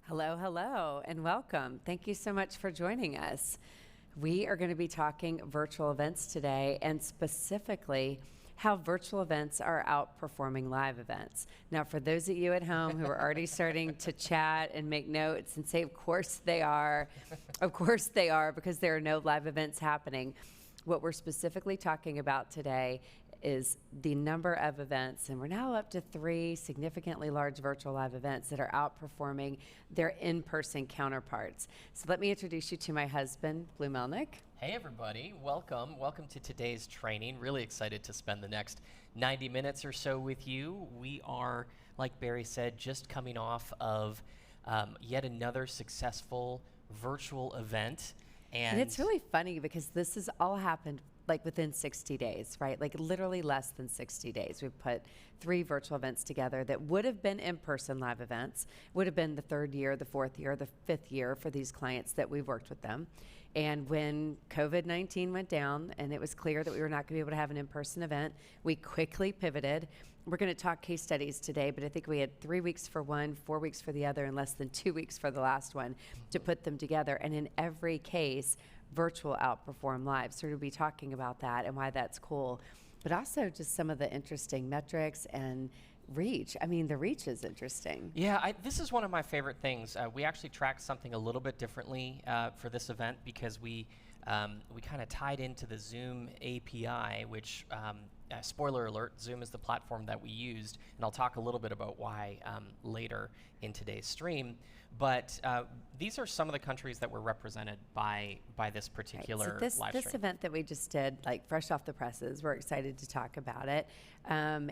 Hello, hello, and welcome. Thank you so much for joining us. We are going to be talking virtual events today, and specifically how virtual events are outperforming live events. Now, for those of you at home who are already starting to chat and make notes and say, of course they are, because there are no live events happening. What we're specifically talking about today is the number of events, and we're now up to 3 significantly large virtual live events that are outperforming their in-person counterparts. So let me introduce you to my husband, Blue Melnick. Hey everybody, welcome to today's training. Really excited to spend the next 90 minutes or so with you. We are, like Barry said, just coming off of yet another successful virtual event. And it's really funny because this has all happened like within 60 days, right? Like literally less than 60 days. We've put 3 virtual events together that would have been in-person live events, would have been the 3rd year, the 4th year, the 5th year for these clients that we've worked with them. And when COVID-19 went down and it was clear that we were not going to be able to have an in-person event, we quickly pivoted. We're going to talk case studies today, but I think we had 3 weeks for one, 4 weeks for the other, and less than 2 weeks for the last one to put them together. And in every case, virtual outperform live. So we'll be talking about that and why that's cool, but also just some of the interesting metrics and reach. I mean, the reach is interesting. Yeah, this is one of my favorite things. We actually tracked something a little bit differently for this event because we kind of tied into the Zoom API, which, spoiler alert, Zoom is the platform that we used, and I'll talk a little bit about why later in today's stream. But these are some of the countries that were represented by this particular live stream. This event that we just did, like fresh off the presses, we're excited to talk about it,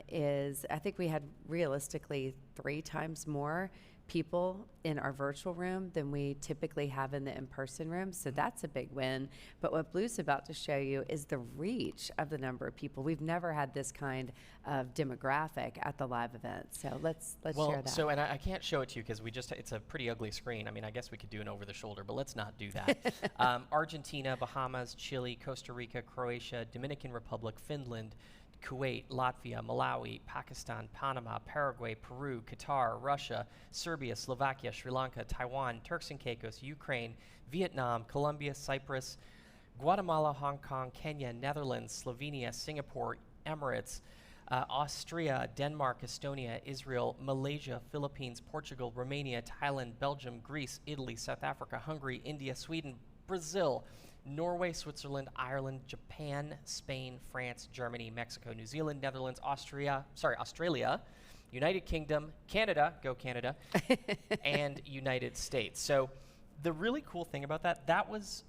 is I think we had realistically 3 times more people in our virtual room than we typically have in the in-person room, so that's a big win. But what Blue's about to show you is the reach of the number of people. We've never had this kind of demographic at the live event, so let's share that. So, and I can't show it to you because it's a pretty ugly screen. I mean, I guess we could do an over the shoulder, but let's not do that. Argentina, Bahamas, Chile, Costa Rica, Croatia, Dominican Republic, Finland, Kuwait, Latvia, Malawi, Pakistan, Panama, Paraguay, Peru, Qatar, Russia, Serbia, Slovakia, Sri Lanka, Taiwan, Turks and Caicos, Ukraine, Vietnam, Colombia, Cyprus, Guatemala, Hong Kong, Kenya, Netherlands, Slovenia, Singapore, Emirates, Austria, Denmark, Estonia, Israel, Malaysia, Philippines, Portugal, Romania, Thailand, Belgium, Greece, Italy, South Africa, Hungary, India, Sweden, Brazil, Norway, Switzerland, Ireland, Japan, Spain, France, Germany, Mexico, New Zealand, Netherlands, Australia, United Kingdom, Canada, go Canada, and United States. So the really cool thing about that was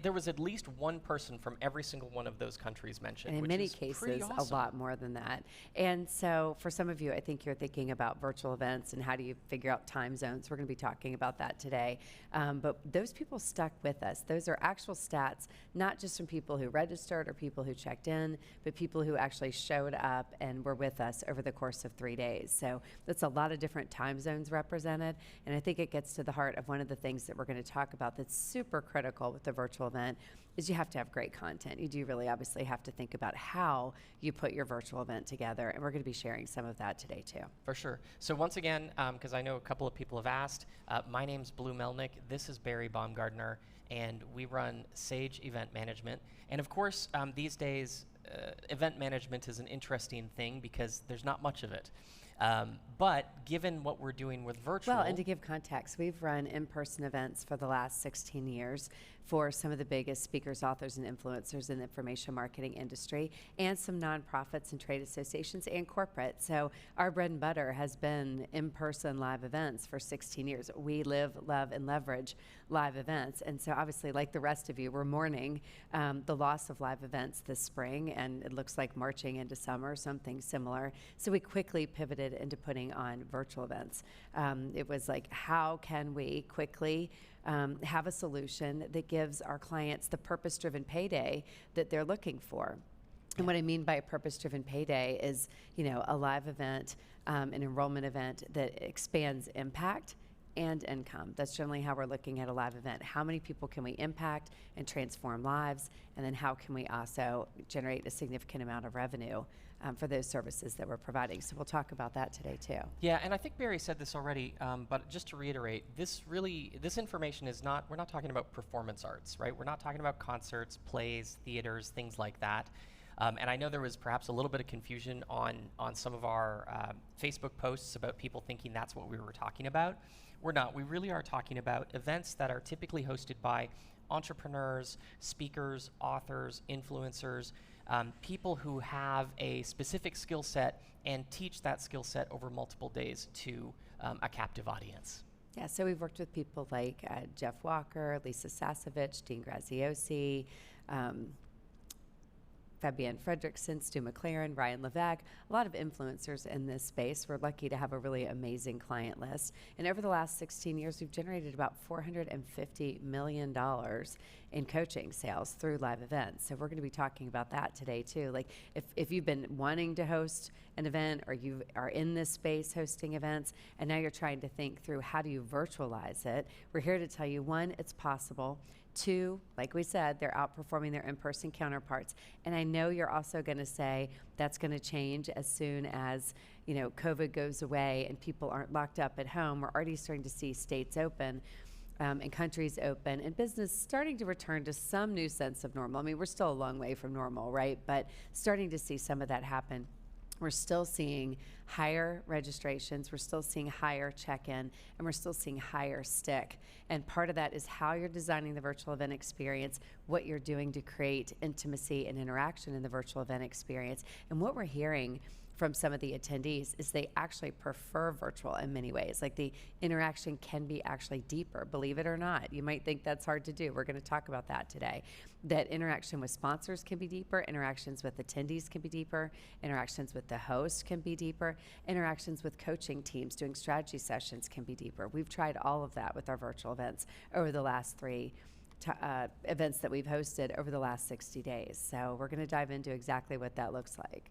there was at least one person from every single one of those countries mentioned, and in which many is cases, awesome. a lot more than that. And so for some of you, I think you're thinking about virtual events and how do you figure out time zones. We're going to be talking about that today. But those people stuck with us. Those are actual stats, not just from people who registered or people who checked in, but people who actually showed up and were with us over the course of 3 days. So that's a lot of different time zones represented. And I think it gets to the heart of one of the things that we're going to talk about that's super critical with the virtual event is you have to have great content. You do really obviously have to think about how you put your virtual event together, and we're going to be sharing some of that today too. For sure. So once again, because I know a couple of people have asked, my name's Blue Melnick, this is Barry Baumgardner, and we run Sage Event Management. And of course, these days, event management is an interesting thing because there's not much of it. But given what we're doing with virtual... Well, and to give context, we've run in-person events for the last 16 years for some of the biggest speakers, authors, and influencers in the information marketing industry, and some nonprofits and trade associations and corporate. So our bread and butter has been in-person live events for 16 years. We live, love, and leverage live events. And so obviously, like the rest of you, we're mourning the loss of live events this spring, and it looks like marching into summer, something similar. So we quickly pivoted into putting on virtual events. It was like, how can we quickly have a solution that gives our clients the purpose-driven payday that they're looking for? And what I mean by a purpose-driven payday is, a live event, an enrollment event that expands impact and income. That's generally how we're looking at a live event. How many people can we impact and transform lives? And then how can we also generate a significant amount of revenue for those services that we're providing? So we'll talk about that today too. Yeah, and I think Barry said this already, but just to reiterate, this information is not, we're not talking about performance arts, right? We're not talking about concerts, plays, theaters, things like that. And I know there was perhaps a little bit of confusion on some of our Facebook posts about people thinking that's what we were talking about. We're not. We really are talking about events that are typically hosted by entrepreneurs, speakers, authors, influencers, people who have a specific skill set and teach that skill set over multiple days to a captive audience. Yeah, so we've worked with people like Jeff Walker, Lisa Sasevich, Dean Graziosi, Fabienne Fredrickson, Stu McLaren, Ryan Levesque, a lot of influencers in this space. We're lucky to have a really amazing client list. And over the last 16 years, we've generated about $450 million in coaching sales through live events. So we're going to be talking about that today too. Like if you've been wanting to host an event, or you are in this space hosting events, and now you're trying to think through how do you virtualize it, we're here to tell you, one, it's possible. Two, like we said, they're outperforming their in-person counterparts. And I know you're also going to say that's going to change as soon as, COVID goes away and people aren't locked up at home. We're already starting to see states open and countries open and business starting to return to some new sense of normal. I mean, we're still a long way from normal, right? But starting to see some of that happen. We're still seeing higher registrations, we're still seeing higher check-in, and we're still seeing higher stick. And part of that is how you're designing the virtual event experience, what you're doing to create intimacy and interaction in the virtual event experience. And what we're hearing from some of the attendees is they actually prefer virtual in many ways. Like the interaction can be actually deeper, believe it or not. You might think that's hard to do. We're going to talk about that today. That interaction with sponsors can be deeper, interactions with attendees can be deeper, interactions with the host can be deeper, interactions with coaching teams doing strategy sessions can be deeper. We've tried all of that with our virtual events over the last three events that we've hosted over the last 60 days. So we're going to dive into exactly what that looks like.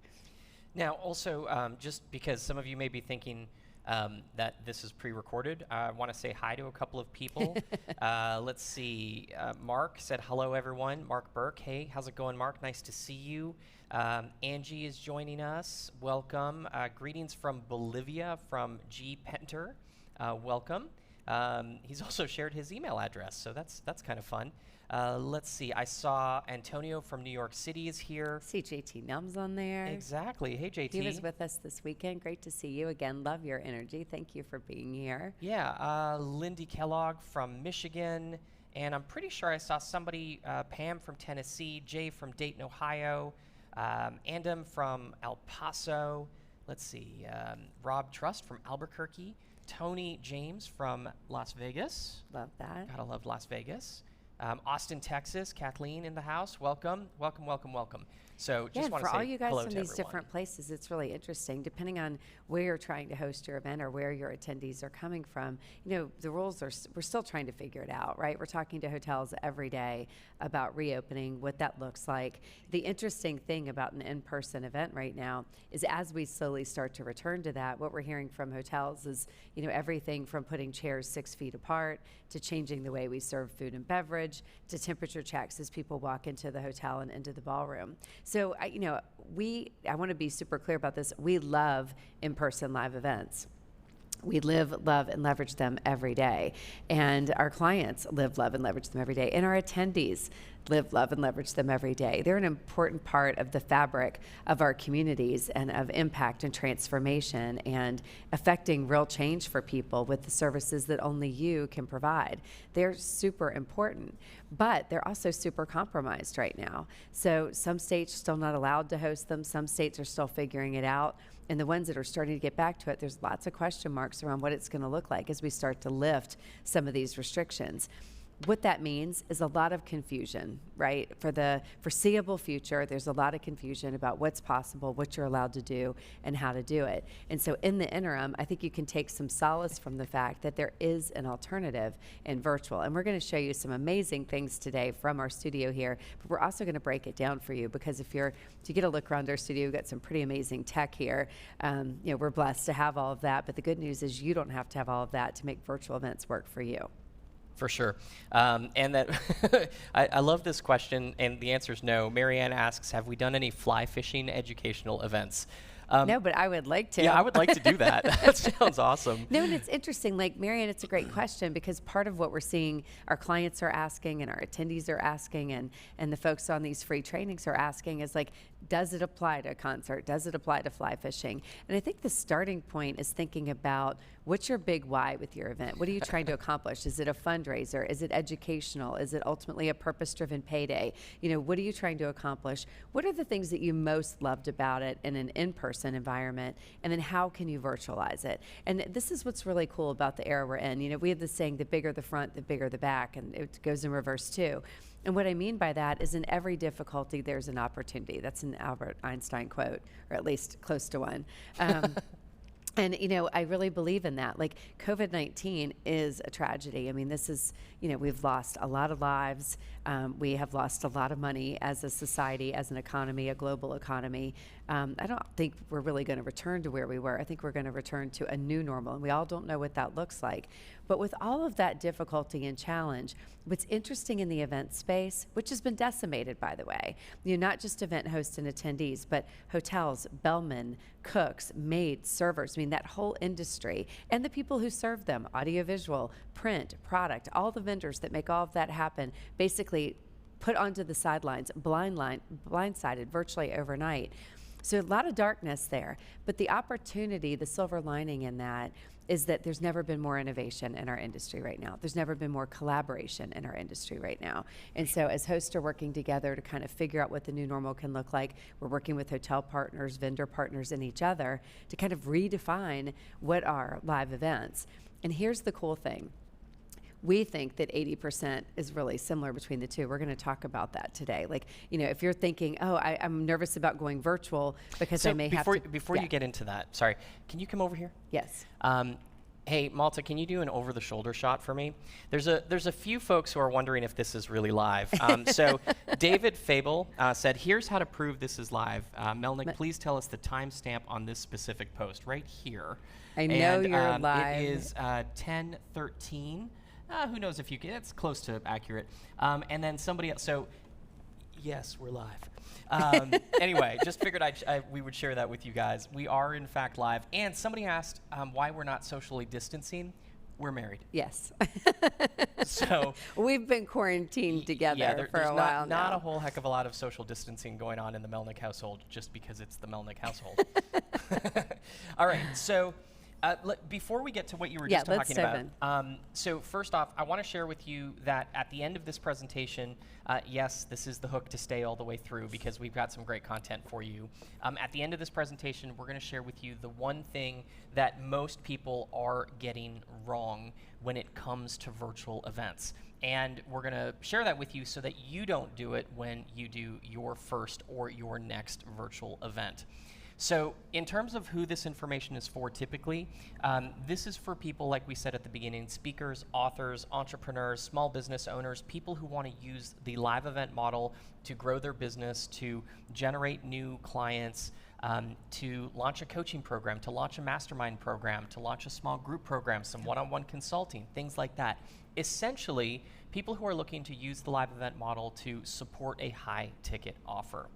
Now, also, just because some of you may be thinking that this is pre-recorded, I want to say hi to a couple of people. Let's see. Mark said, hello, everyone. Mark Burke. Hey, how's it going, Mark? Nice to see you. Angie is joining us. Welcome. Greetings from Bolivia from G. Penter. Welcome. He's also shared his email address, so that's kind of fun. Let's see. I saw Antonio from New York City is here. See JT Numbs on there. Exactly. Hey, JT. He was with us this weekend. Great to see you again. Love your energy. Thank you for being here. Yeah. Lindy Kellogg from Michigan. And I'm pretty sure I saw somebody, Pam from Tennessee, Jay from Dayton, Ohio, Andam from El Paso. Let's see. Rob Trust from Albuquerque. Tony James from Las Vegas. Love that. Gotta love Las Vegas. Austin, Texas, Kathleen in the house. Welcome, welcome, welcome, welcome. So just want to say hello to everyone. For all you guys from these different places, it's really interesting. Depending on where you're trying to host your event or where your attendees are coming from, the rules are, we're still trying to figure it out, right? We're talking to hotels every day about reopening, what that looks like. The interesting thing about an in-person event right now is as we slowly start to return to that, what we're hearing from hotels is, everything from putting chairs 6 feet apart to changing the way we serve food and beverage to temperature checks as people walk into the hotel and into the ballroom. So, I want to be super clear about this. We love in-person live events. We live, love, and leverage them every day. And our clients live, love, and leverage them every day. And our attendees live, love, and leverage them every day. They're an important part of the fabric of our communities and of impact and transformation and affecting real change for people with the services that only you can provide. They're super important, but they're also super compromised right now. So some states are still not allowed to host them. Some states are still figuring it out. And the ones that are starting to get back to it, there's lots of question marks around what it's going to look like as we start to lift some of these restrictions. what that means is a lot of confusion, right? For the foreseeable future, there's a lot of confusion about what's possible, what you're allowed to do, and how to do it. And so in the interim, I think you can take some solace from the fact that there is an alternative in virtual. And we're going to show you some amazing things today from our studio here, but we're also going to break it down for you, because if you get a look around our studio, we've got some pretty amazing tech here. We're blessed to have all of that, but the good news is you don't have to have all of that to make virtual events work for you. For sure. And that I love this question, and the answer is no. Marianne asks, have we done any fly fishing educational events? No, but I would like to. Yeah, I would like to do that. That sounds awesome. No, and it's interesting. Like, Marianne, it's a great question, because part of what we're seeing our clients are asking and our attendees are asking and the folks on these free trainings are asking is, like, does it apply to a concert? Does it apply to fly fishing? And I think the starting point is thinking about, what's your big why with your event? What are you trying to accomplish? Is it a fundraiser? Is it educational? Is it ultimately a purpose-driven payday? What are you trying to accomplish? What are the things that you most loved about it in an in-person environment? And then how can you virtualize it? And this is what's really cool about the era we're in. We have this saying, the bigger the front, the bigger the back, and it goes in reverse too. And what I mean by that is, in every difficulty, there's an opportunity. That's an Albert Einstein quote, or at least close to one. And, I really believe in that. Like, COVID-19 is a tragedy. I mean, this is, we've lost a lot of lives. We have lost a lot of money as a society, as an economy, a global economy. I don't think we're really going to return to where we were. I think we're going to return to a new normal, and we all don't know what that looks like. But with all of that difficulty and challenge, what's interesting in the event space, which has been decimated, by the way, not just event hosts and attendees, but hotels, bellmen, cooks, maids, servers, that whole industry, and the people who serve them, audiovisual, print, product, all the vendors that make all of that happen, basically put onto the sidelines, blindsided virtually overnight. So a lot of darkness there, but the opportunity, the silver lining in that, is that there's never been more innovation in our industry right now. There's never been more collaboration in our industry right now. And so as hosts are working together to kind of figure out what the new normal can look like, we're working with hotel partners, vendor partners, and each other to kind of redefine what are live events. And here's the cool thing. We think that 80% is really similar between the two. We're going to talk about that today. Like, if you're thinking, oh, I'm nervous about going virtual because I may have to. Before you get into that, sorry, can you come over here? Yes. Hey, Malta, can you do an over-the-shoulder shot for me? There's a few folks who are wondering if this is really live. So David Fable said, here's how to prove this is live. Melnick, please tell us the timestamp on this specific post right here. I know you're live. It is 10:13. Who knows if you can, it's close to accurate. And then somebody else, so yes, we're live. Anyway, just figured we would share that with you guys. We are in fact live. And somebody asked why we're not socially distancing. We're married. Yes. So we've been quarantined together for a while now. Not a whole heck of a lot of social distancing going on in the Melnick household, just because it's the Melnick household. All right, so before we get to what you were just talking about, so first off, I want to share with you that at the end of this presentation, yes, this is the hook to stay all the way through, because we've got some great content for you. At the end of this presentation, we're going to share with you the one thing that most people are getting wrong when it comes to virtual events. And we're going to share that with you so that you don't do it when you do your first or your next virtual event. So in terms of who this information is for typically, this is for people, like we said at the beginning, speakers, authors, entrepreneurs, small business owners, people who want to use the live event model to grow their business, to generate new clients, to launch a coaching program, to launch a mastermind program, to launch a small group program, some one-on-one consulting, things like that. Essentially, people who are looking to use the live event model to support a high-ticket offer.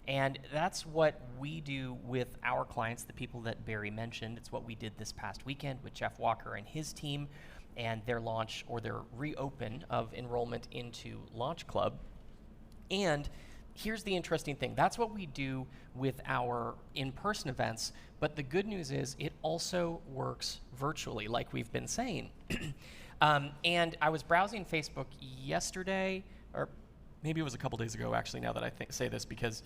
And that's what we do with our clients, the people that Barry mentioned. It's what we did this past weekend with Jeff Walker and his team and their launch, or their reopen of enrollment into Launch Club. And here's the interesting thing. That's what we do with our in-person events, but the good news is it also works virtually, like we've been saying. And I was browsing Facebook yesterday, or maybe it was a couple days ago, actually, now that I say this, because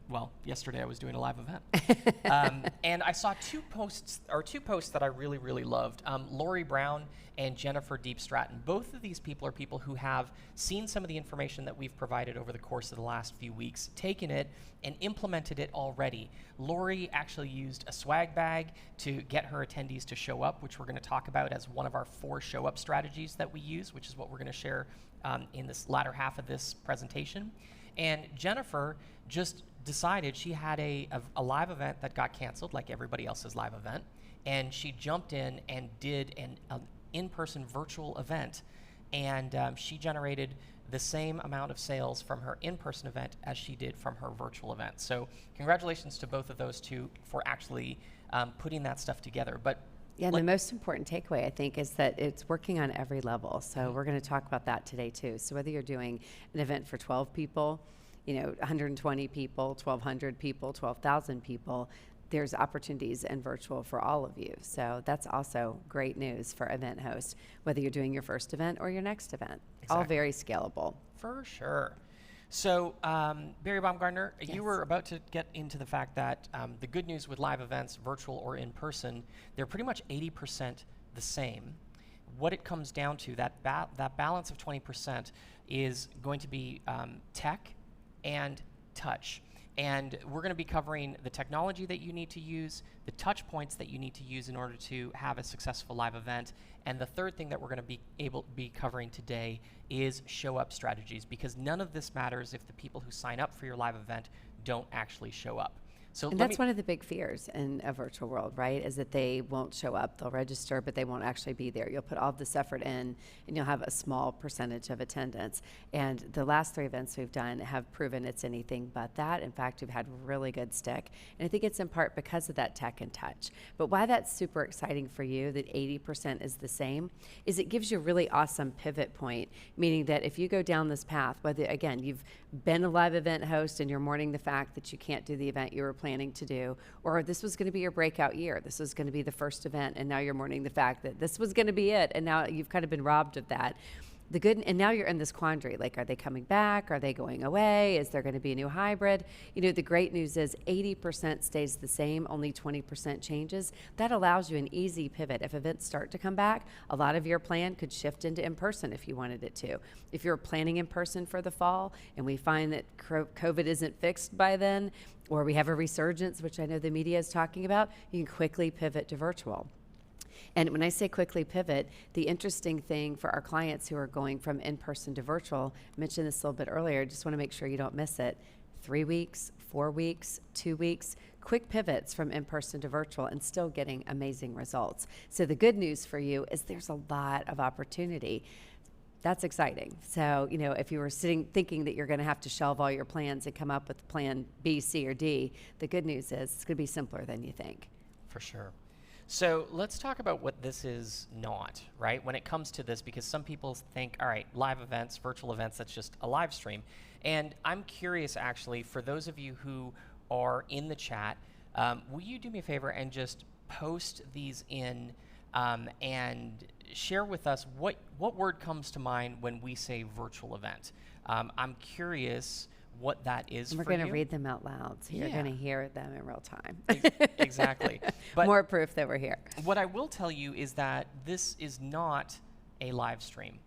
well, yesterday I was doing a live event. And I saw two posts that I really, really loved. Lori Brown and Jennifer Deep Stratton. Both of these people are people who have seen some of the information that we've provided over the course of the last few weeks, taken it and implemented it already. Lori actually used a swag bag to get her attendees to show up, which we're going to talk about as one of our 4 show up strategies that we use, which is what we're going to share in this latter half of this presentation. And Jennifer just decided she had a live event that got canceled, like everybody else's live event, and she jumped in and did an in-person virtual event, and she generated the same amount of sales from her in-person event as she did from her virtual event. So congratulations to both of those two for actually putting that stuff together. But yeah, and the most important takeaway, I think, is that it's working on every level. So we're going to talk about that today, too. So whether you're doing an event for 12 people, 120 people, 1,200 people, 12,000 people, there's opportunities in virtual for all of you. So that's also great news for event hosts, whether you're doing your first event or your next event. Exactly. All very scalable. For sure. So, Barry Baumgartner, yes. You were about to get into the fact that the good news with live events, virtual or in person, they're pretty much 80% the same. What it comes down to, that balance of 20% is going to be tech and touch. And we're going to be covering the technology that you need to use, the touch points that you need to use in order to have a successful live event. And the third thing that we're going to be covering today is show up strategies, because none of this matters if the people who sign up for your live event don't actually show up. So and that's one of the big fears in a virtual world, right? Is that they won't show up. They'll register, but they won't actually be there. You'll put all this effort in, and you'll have a small percentage of attendance. And the last 3 events we've done have proven it's anything but that. In fact, we've had really good stick. And I think it's in part because of that tech and touch. But why that's super exciting for you, that 80% is the same, is it gives you a really awesome pivot point, meaning that if you go down this path, whether, again, you've been a live event host and you're mourning the fact that you can't do the event you were planning to do, or this was going to be your breakout year, this was going to be the first event, and now you're mourning the fact that this was going to be it, and now you've kind of been robbed of that. And now you're in this quandary, like, are they coming back? Are they going away? Is there going to be a new hybrid? The great news is 80% stays the same, only 20% changes. That allows you an easy pivot. If events start to come back, a lot of your plan could shift into in-person if you wanted it to. If you're planning in person for the fall, and we find that COVID isn't fixed by then, or we have a resurgence, which I know the media is talking about, you can quickly pivot to virtual. And when I say quickly pivot, the interesting thing for our clients who are going from in-person to virtual, I mentioned this a little bit earlier, just want to make sure you don't miss it. 3 weeks, 4 weeks, 2 weeks, quick pivots from in-person to virtual and still getting amazing results. So the good news for you is there's a lot of opportunity. That's exciting. So, if you were thinking that you're going to have to shelve all your plans and come up with plan B, C, or D, the good news is it's going to be simpler than you think. For sure. So let's talk about what this is not, right? When it comes to this, because some people think, all right, live events, virtual events, that's just a live stream. And I'm curious, actually, for those of you who are in the chat, will you do me a favor and just post these in and share with us what word comes to mind when we say virtual event? I'm curious what that is for you. We're going to read them out loud, so you're going to hear them in real time. Exactly. But more proof that we're here. What I will tell you is that this is not a live stream.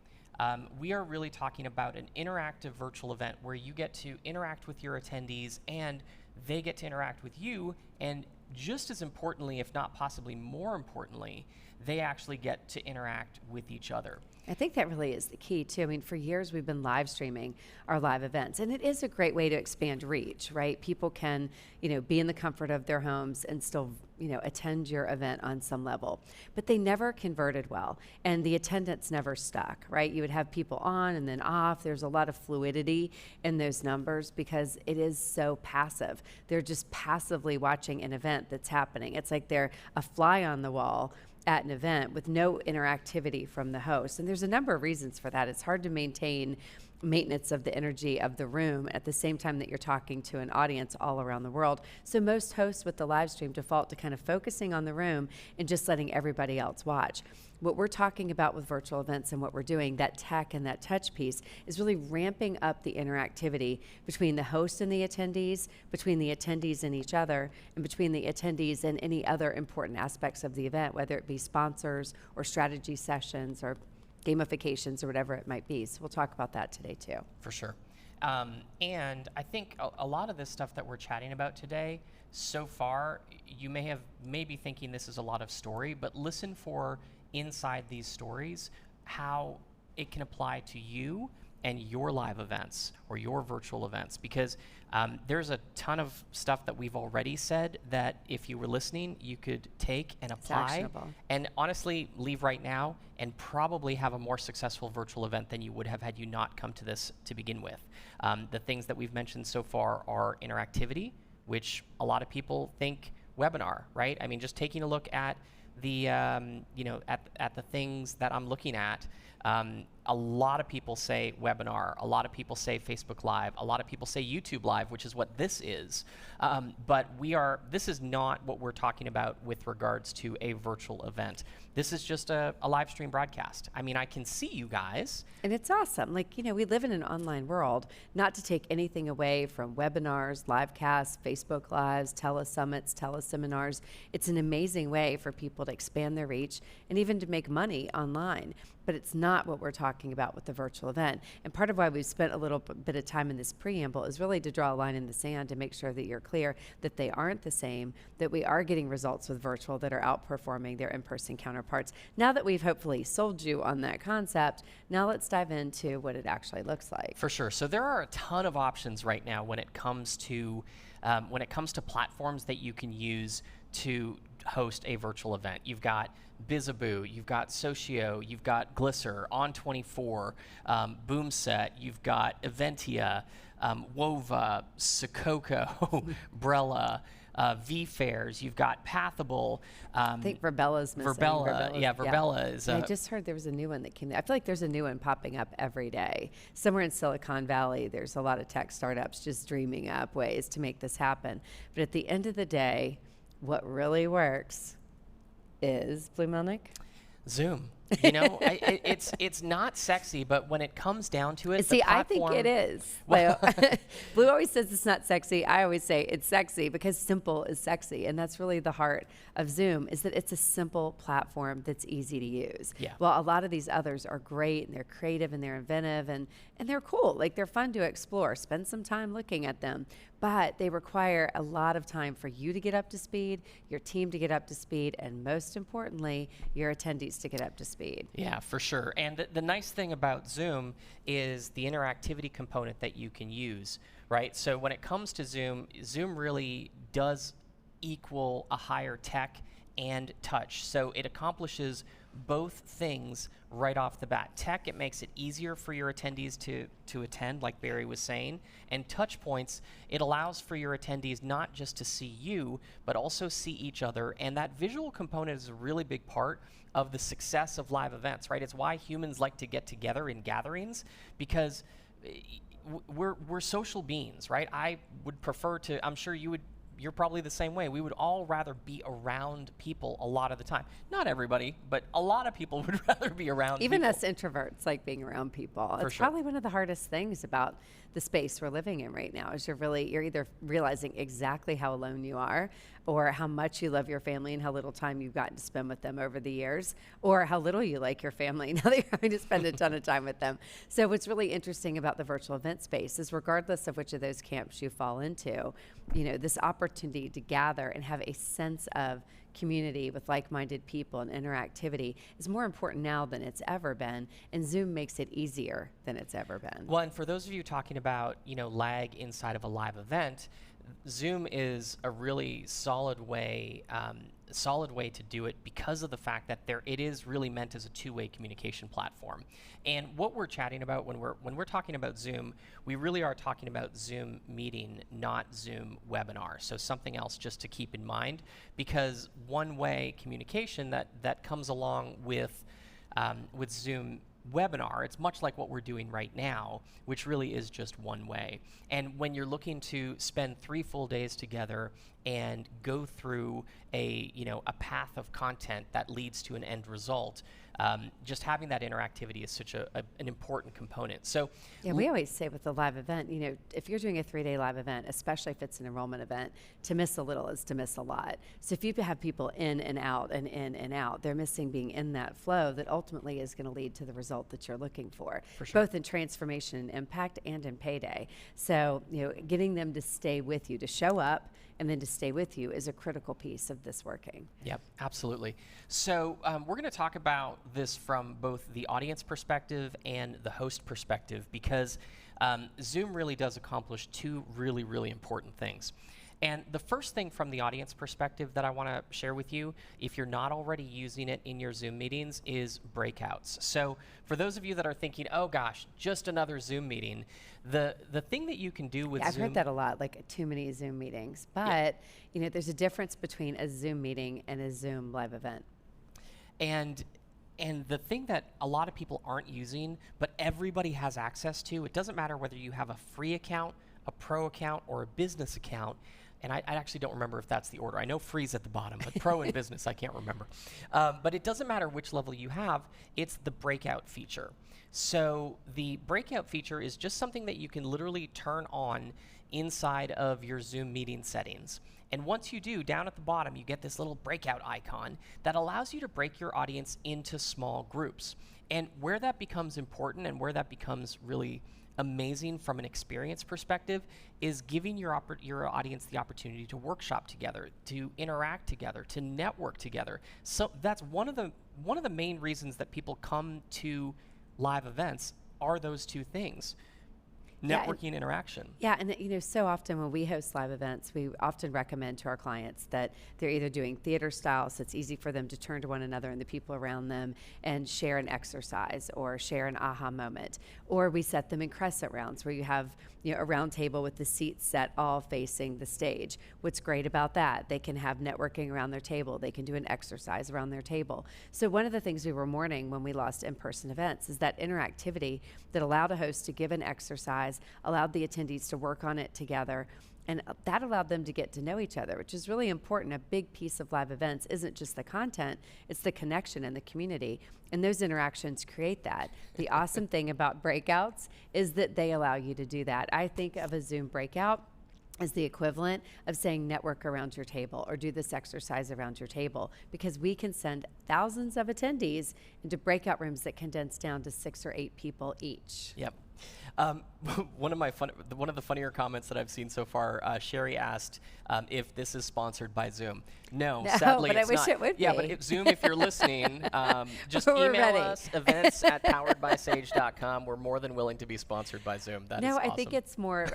We are really talking about an interactive virtual event where you get to interact with your attendees and they get to interact with you, and just as importantly, if not possibly more importantly, they actually get to interact with each other. I think that really is the key, too. I mean, for years we've been live streaming our live events, and it is a great way to expand reach, right? People can, be in the comfort of their homes and still, attend your event on some level. But they never converted well, and the attendance never stuck, right? You would have people on and then off. There's a lot of fluidity in those numbers because it is so passive. They're just passively watching an event that's happening. It's like they're a fly on the wall at an event with no interactivity from the host. And there's a number of reasons for that. It's hard to maintain maintenance of the energy of the room at the same time that you're talking to an audience all around the world. So most hosts with the live stream default to kind of focusing on the room and just letting everybody else watch. What we're talking about with virtual events and what we're doing, that tech and that touch piece, is really ramping up the interactivity between the host and the attendees, between the attendees and each other, and between the attendees and any other important aspects of the event, whether it be sponsors or strategy sessions or gamifications or whatever it might be. So we'll talk about that today too. For sure. And I think a lot of this stuff that we're chatting about today, so far, you may be thinking this is a lot of story, but listen for inside these stories how it can apply to you and your live events or your virtual events, because there's a ton of stuff that we've already said that if you were listening, you could take and apply and honestly leave right now and probably have a more successful virtual event than you would have had you not come to this to begin with. The things that we've mentioned so far are interactivity, which a lot of people think webinar, right? I mean, just taking a look at the at the things that I'm looking at, a lot of people say webinar, a lot of people say Facebook Live, a lot of people say YouTube Live, which is what this is. But this is not what we're talking about with regards to a virtual event. This is just a live stream broadcast. I mean, I can see you guys. And it's awesome. Like, we live in an online world, not to take anything away from webinars, live casts, Facebook Lives, telesummits, teleseminars. It's an amazing way for people to expand their reach and even to make money online. But it's not what we're talking about with the virtual event. And part of why we've spent a little bit of time in this preamble is really to draw a line in the sand to make sure that you're clear that they aren't the same, that we are getting results with virtual that are outperforming their in-person counterparts. Now that we've hopefully sold you on that concept, now let's dive into what it actually looks like. For sure. So there are a ton of options right now when it comes to platforms that you can use to host a virtual event. You've got Bizaboo, you've got Socio, you've got Glisser, On24, Boomset, you've got Eventia, Wova, Sococo, Brella, VFairs, you've got Pathable. I think Verbella's missing. Verbella is. I just heard there was a new one that came. I feel like there's a new one popping up every day. Somewhere in Silicon Valley, there's a lot of tech startups just dreaming up ways to make this happen. But at the end of the day, what really works is Blue Melnick? Zoom. It's not sexy, but when it comes down to it, see, I think it is. Blue always says it's not sexy. I always say it's sexy because simple is sexy, and that's really the heart of Zoom. Is that it's a simple platform that's easy to use. Yeah. Well, a lot of these others are great and they're creative and they're inventive and they're cool. Like, they're fun to explore. Spend some time looking at them, but they require a lot of time for you to get up to speed, your team to get up to speed, and most importantly, your attendees to get up to speed. Yeah, for sure. And the nice thing about Zoom is the interactivity component that you can use, right? So when it comes to Zoom, Zoom really does equal a higher tech and touch. So it accomplishes both things right off the bat. Tech, it makes it easier for your attendees to attend, like Barry was saying. And touch points, it allows for your attendees not just to see you, but also see each other. And that visual component is a really big part of the success of live events, right? It's why humans like to get together in gatherings, because we're social beings, right? I would prefer to, I'm sure you're probably the same way. We would all rather be around people a lot of the time. Not everybody, but a lot of people would rather be around Even people. us introverts like being around people. For it's sure. probably one of the hardest things about the space we're living in right now is you're either realizing exactly how alone you are, or how much you love your family and how little time you've gotten to spend with them over the years, or how little you like your family now that you're having to spend a ton of time with them. So what's really interesting about the virtual event space is, regardless of which of those camps you fall into, this opportunity to gather and have a sense of community with like-minded people and interactivity is more important now than it's ever been, and Zoom makes it easier than it's ever been. Well, and for those of you talking about, lag inside of a live event, Zoom is a really solid way to do it because of the fact that it is really meant as a two-way communication platform. And what we're chatting about when we're talking about Zoom, we really are talking about Zoom meeting, not Zoom webinar. So something else just to keep in mind, because one-way communication that comes along with Zoom webinar, it's much like what we're doing right now, which really is just one way. And when you're looking to spend 3 full days together and go through a path of content that leads to an end result. Just having that interactivity is such an important component. So yeah, we always say with the live event, if you're doing a 3-day live event, especially if it's an enrollment event, to miss a little is to miss a lot. So if you have people in and out and in and out, they're missing being in that flow that ultimately is going to lead to the result that you're looking for sure. Both in transformation and impact and in payday. So, getting them to stay with you, to show up and then to stay with you is a critical piece of this working. Yep, absolutely. So we're going to talk about this from both the audience perspective and the host perspective, because Zoom really does accomplish two really, really important things. And the first thing from the audience perspective that I want to share with you, if you're not already using it in your Zoom meetings, is breakouts. So for those of you that are thinking, oh gosh, just another Zoom meeting, the thing that you can do with I've Zoom... heard that a lot, like too many Zoom meetings. But, there's a difference between a Zoom meeting and a Zoom live event. And the thing that a lot of people aren't using, but everybody has access to, it doesn't matter whether you have a free account, a pro account, or a business account. And I actually don't remember if that's the order. I know free's at the bottom, but pro and business, I can't remember. But it doesn't matter which level you have, it's the breakout feature. So the breakout feature is just something that you can literally turn on inside of your Zoom meeting settings. And once you do, down at the bottom, you get this little breakout icon that allows you to break your audience into small groups. And where that becomes important and where that becomes really amazing from an experience perspective is giving your audience the opportunity to workshop together, to interact together, to network together. So that's one of the main reasons that people come to live events are those two things. Networking, interaction. Yeah, and so often when we host live events, we often recommend to our clients that they're either doing theater style, so it's easy for them to turn to one another and the people around them and share an exercise or share an aha moment. Or we set them in crescent rounds where you have a round table with the seats set all facing the stage. What's great about that? They can have networking around their table. They can do an exercise around their table. So one of the things we were mourning when we lost in-person events is that interactivity that allowed a host to give an exercise, allowed the attendees to work on it together, and that allowed them to get to know each other, which is really important. A big piece of live events isn't just the content, it's the connection and the community, and those interactions create that. The awesome thing about breakouts is that they allow you to do that. I think of a Zoom breakout as the equivalent of saying network around your table or do this exercise around your table, because we can send thousands of attendees into breakout rooms that condense down to 6 or 8 people each. Yep. One of the funnier comments that I've seen so far, Sherry asked if this is sponsored by Zoom. No, sadly but it's I wish not. it would Yeah, be. but Zoom, if you're listening, just We're email ready. us, events@poweredbysage.com. We're more than willing to be sponsored by Zoom. That is awesome. I think it's more,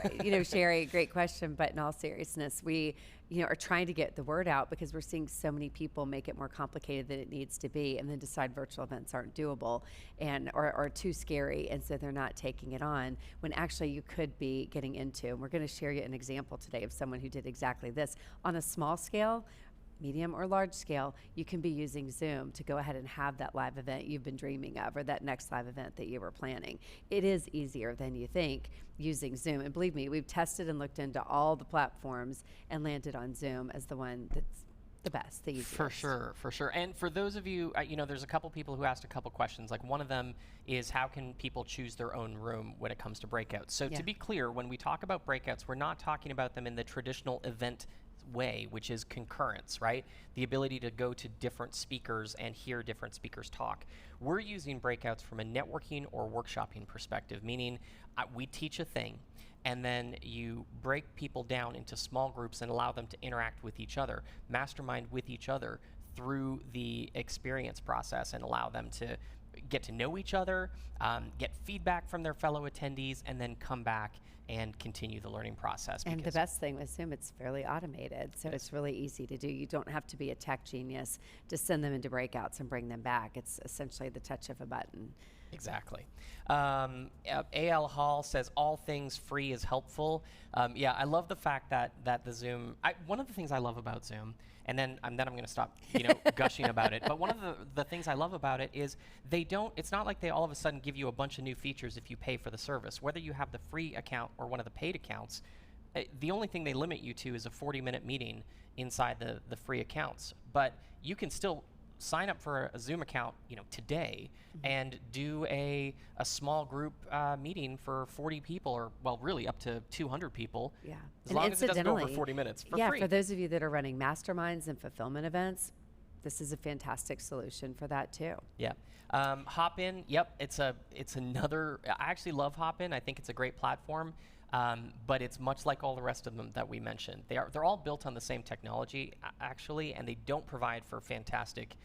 Sherry, great question, but in all seriousness, we are trying to get the word out because we're seeing so many people make it more complicated than it needs to be and then decide virtual events aren't doable and or too scary, and so they're not taking it on when actually you could be getting into. And we're going to share you an example today of someone who did exactly this on a small scale. Medium or large scale, you can be using Zoom to go ahead and have that live event you've been dreaming of or that next live event that you were planning. It is easier than you think using Zoom. And believe me, we've tested and looked into all the platforms and landed on Zoom as the one that's the best, the easiest. For sure. And for those of you, there's a couple people who asked a couple questions. Like one of them is how can people choose their own room when it comes to breakouts? So to be clear, when we talk about breakouts, we're not talking about them in the traditional event way, which is concurrence, right? The ability to go to different speakers and hear different speakers talk. We're using breakouts from a networking or workshopping perspective, meaning we teach a thing and then you break people down into small groups and allow them to interact with each other, mastermind with each other through the experience process and allow them to get to know each other, get feedback from their fellow attendees, and then come back and continue the learning process. And the best thing with Zoom, it's fairly automated, so it's really easy to do. You don't have to be a tech genius to send them into breakouts and bring them back. It's essentially the touch of a button. Exactly. A.L. Hall says all things free is helpful. Yeah, I love the fact that the Zoom, one of the things I love about Zoom, and then I'm going to stop gushing about it, but one of the things I love about it is it's not like they all of a sudden give you a bunch of new features if you pay for the service. Whether you have the free account or one of the paid accounts, the only thing they limit you to is a 40-minute meeting inside the free accounts. But you can still sign up for a Zoom account, today, and do a small group meeting for 40 people, or well, really up to 200 people. Yeah. As long as it doesn't go over 40 minutes for free. For those of you that are running masterminds and fulfillment events, this is a fantastic solution for that too. Yeah. Hopin, yep, it's another. I actually love Hopin. I think it's a great platform. But it's much like all the rest of them that we mentioned. They're all built on the same technology, actually, and they don't provide for fantastic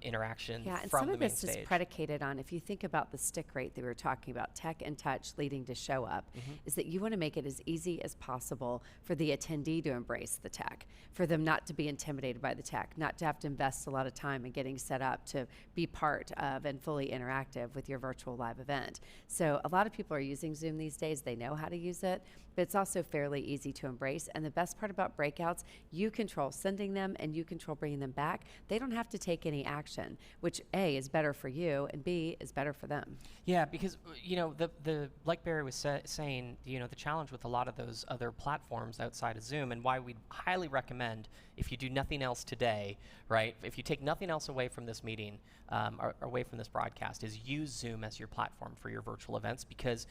interaction Yeah, and from some the of main this stage. is predicated on, if you think about the stick rate that we were talking about, tech and touch leading to show up, is that you want to make it as easy as possible for the attendee to embrace the tech, for them not to be intimidated by the tech, not to have to invest a lot of time in getting set up to be part of and fully interactive with your virtual live event. So a lot of people are using Zoom these days. They know how to use it, but it's also fairly easy to embrace. And the best part about breakouts, you control sending them and you control bringing them back. They don't have to take any action, which A, is better for you, and B, is better for them. Yeah, because the like Barry was saying, the challenge with a lot of those other platforms outside of Zoom, and why we'd highly recommend, if you do nothing else today, right? If you take nothing else away from this meeting, or away from this broadcast, is use Zoom as your platform for your virtual events, because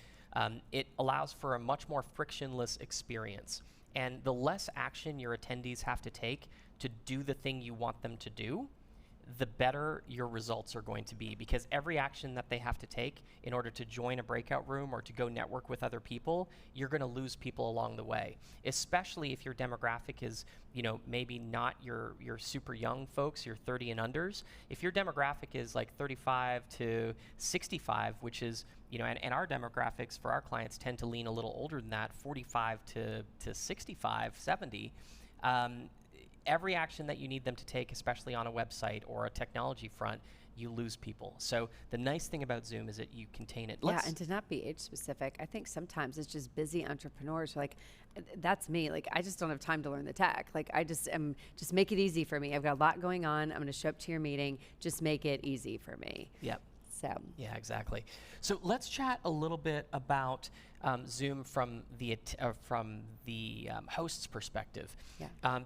it allows for a much more frictionless experience. And the less action your attendees have to take to do the thing you want them to do, the better your results are going to be, because every action that they have to take in order to join a breakout room or to go network with other people, you're going to lose people along the way, especially if your demographic is, maybe not your super young folks, your 30 and unders. If your demographic is like 35 to 65, which is, and our demographics for our clients tend to lean a little older than that, 45 to 65, 70, every action that you need them to take, especially on a website or a technology front, you lose people. So the nice thing about Zoom is that you contain it. Yeah, and to not be age specific, I think sometimes it's just busy entrepreneurs who are like, that's me. Like, I just don't have time to learn the tech. Like, just make it easy for me. I've got a lot going on. I'm going to show up to your meeting. Just make it easy for me. Yep. So. Yeah, exactly. So let's chat a little bit about Zoom from the host's perspective,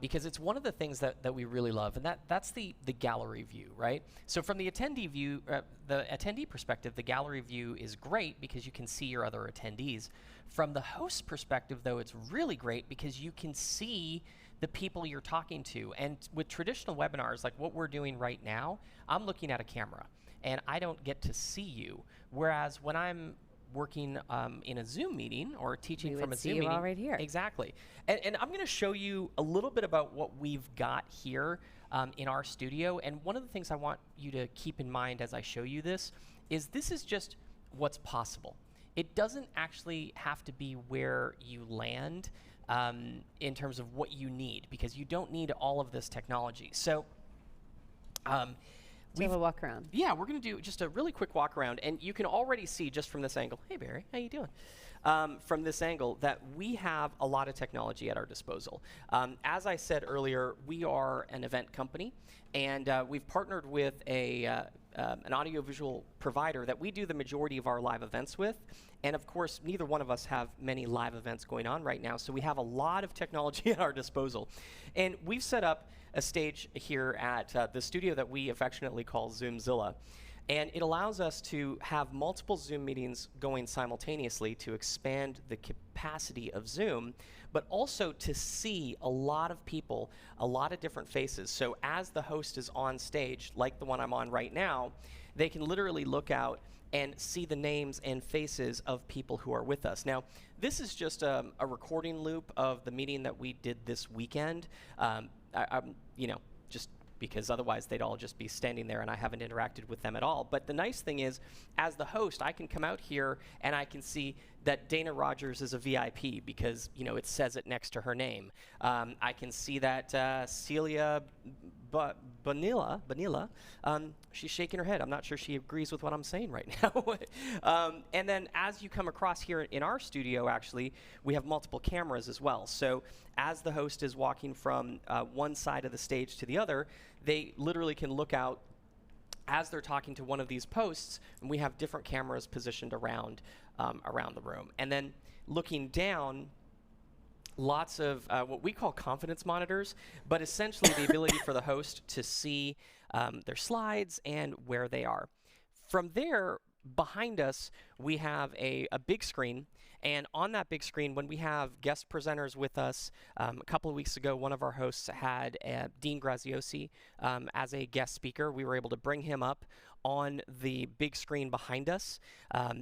because it's one of the things that we really love, and that's the gallery view, right? So from the attendee view, the attendee perspective, the gallery view is great because you can see your other attendees. From the host perspective, though, it's really great because you can see the people you're talking to. And with traditional webinars, like what we're doing right now, I'm looking at a camera and I don't get to see you. Whereas when I'm working in a Zoom meeting or teaching from a Zoom meeting, all right here. Exactly. And I'm going to show you a little bit about what we've got here in our studio. And one of the things I want you to keep in mind as I show you this is just what's possible. It doesn't actually have to be where you land in terms of what you need, because you don't need all of this technology. So we have a walk around. Yeah, we're going to do just a really quick walk around, and you can already see just from this angle. Hey, Barry, how you doing? From this angle, that we have a lot of technology at our disposal. As I said earlier, we are an event company, and we've partnered with an audiovisual provider that we do the majority of our live events with. And of course, neither one of us have many live events going on right now, so we have a lot of technology at our disposal. And we've set up a stage here at the studio that we affectionately call Zoomzilla. And it allows us to have multiple Zoom meetings going simultaneously to expand the capacity of Zoom, but also to see a lot of people, a lot of different faces. So as the host is on stage, like the one I'm on right now, they can literally look out and see the names and faces of people who are with us. Now, this is just a recording loop of the meeting that we did this weekend. Just because otherwise they'd all just be standing there and I haven't interacted with them at all. But the nice thing is, as the host, I can come out here and I can see that Dana Rogers is a VIP because, it says it next to her name. I can see that Celia Bonilla, she's shaking her head. I'm not sure she agrees with what I'm saying right now. And then as you come across here in our studio, actually, we have multiple cameras as well. So as the host is walking from one side of the stage to the other, they literally can look out as they're talking to one of these posts, and we have different cameras positioned around the room. And then looking down, lots of what we call confidence monitors, but essentially the ability for the host to see their slides and where they are. From there, behind us, we have a big screen. And on that big screen, when we have guest presenters with us, a couple of weeks ago, one of our hosts had Dean Graziosi as a guest speaker. We were able to bring him up on the big screen behind us,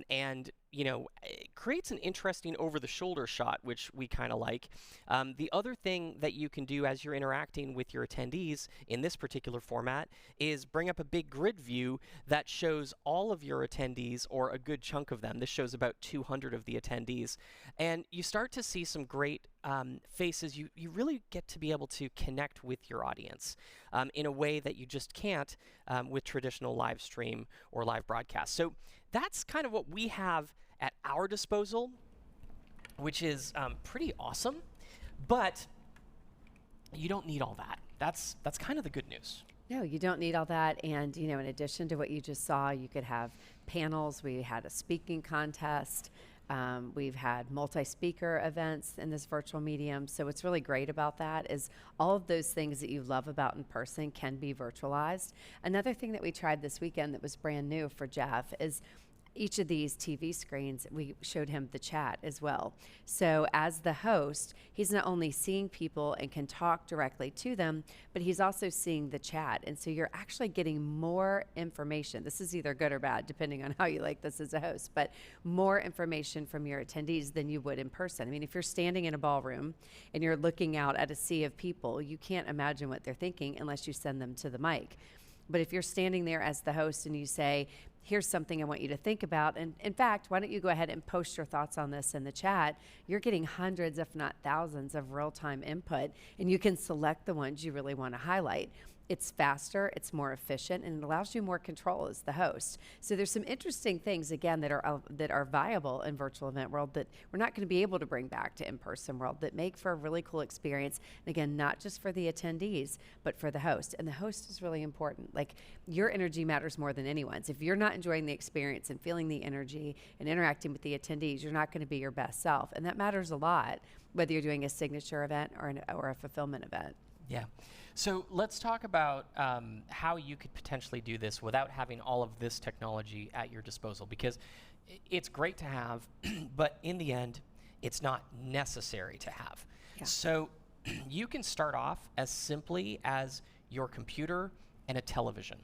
and it creates an interesting over-the-shoulder shot, which we kind of like. The other thing that you can do as you're interacting with your attendees in this particular format is bring up a big grid view that shows all of your attendees, or a good chunk of them. This shows about 200 of the attendees. And you start to see some great faces. You really get to be able to connect with your audience in a way that you just can't with traditional live stream or live broadcast. So that's kind of what we have at our disposal, which is pretty awesome, but you don't need all that. That's kind of the good news. No, you don't need all that. And, in addition to what you just saw, you could have panels. We had a speaking contest. We've had multi-speaker events in this virtual medium. So what's really great about that is all of those things that you love about in person can be virtualized. Another thing that we tried this weekend that was brand new for Jeff is each of these TV screens, we showed him the chat as well. So as the host, he's not only seeing people and can talk directly to them, but he's also seeing the chat. And so you're actually getting more information. This is either good or bad, depending on how you like this as a host, but more information from your attendees than you would in person. I mean, if you're standing in a ballroom and you're looking out at a sea of people, you can't imagine what they're thinking unless you send them to the mic. But if you're standing there as the host and you say, here's something I want you to think about, and in fact, why don't you go ahead and post your thoughts on this in the chat, you're getting hundreds, if not thousands, of real-time input, and you can select the ones you really want to highlight. It's faster, it's more efficient, and it allows you more control as the host. So there's some interesting things, again, that are viable in virtual event world that we're not going to be able to bring back to in-person world, that make for a really cool experience. And again, not just for the attendees, but for the host. And the host is really important. Like, your energy matters more than anyone's. If you're not enjoying the experience and feeling the energy and interacting with the attendees, you're not going to be your best self. And that matters a lot, whether you're doing a signature event or a fulfillment event. Yeah. So let's talk about how you could potentially do this without having all of this technology at your disposal, because it's great to have, but in the end, it's not necessary to have. Yeah. So you can start off as simply as your computer and a television.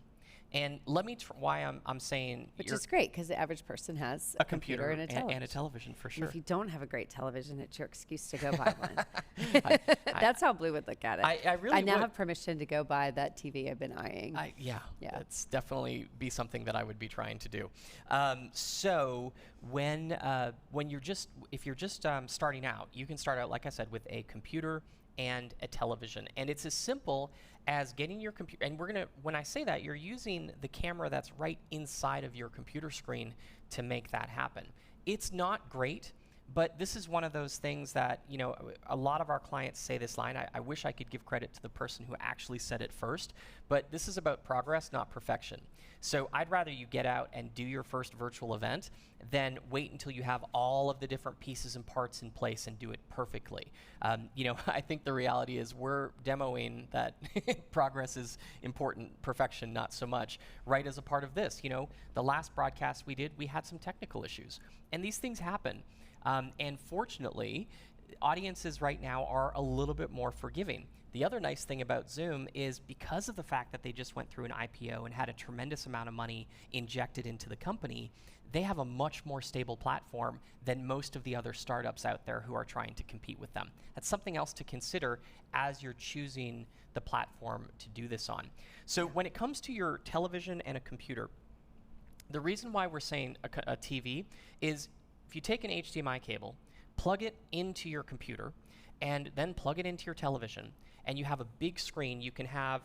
And let me why I'm saying, which is great, because the average person has a computer and a television. And a television, for sure. And if you don't have a great television, it's your excuse to go buy one. That's how Blue would look at it. I now have permission to go buy that TV I've been eyeing. Yeah, that's definitely be something that I would be trying to do. So when if you're just starting out, you can start out, like I said, with a computer and a television. And it's as simple as getting your computer, and when I say that, you're using the camera that's right inside of your computer screen to make that happen. It's not great, but this is one of those things that, a lot of our clients say this line. I wish I could give credit to the person who actually said it first, but this is about progress, not perfection. So I'd rather you get out and do your first virtual event than wait until you have all of the different pieces and parts in place and do it perfectly. I think the reality is we're demoing that progress is important, perfection not so much, right as a part of this. The last broadcast we did, we had some technical issues, and these things happen. And fortunately, audiences right now are a little bit more forgiving. The other nice thing about Zoom is, because of the fact that they just went through an IPO and had a tremendous amount of money injected into the company, they have a much more stable platform than most of the other startups out there who are trying to compete with them. That's something else to consider as you're choosing the platform to do this on. So when it comes to your television and a computer, the reason why we're saying a TV is, if you take an HDMI cable, plug it into your computer, and then plug it into your television, and you have a big screen, you can have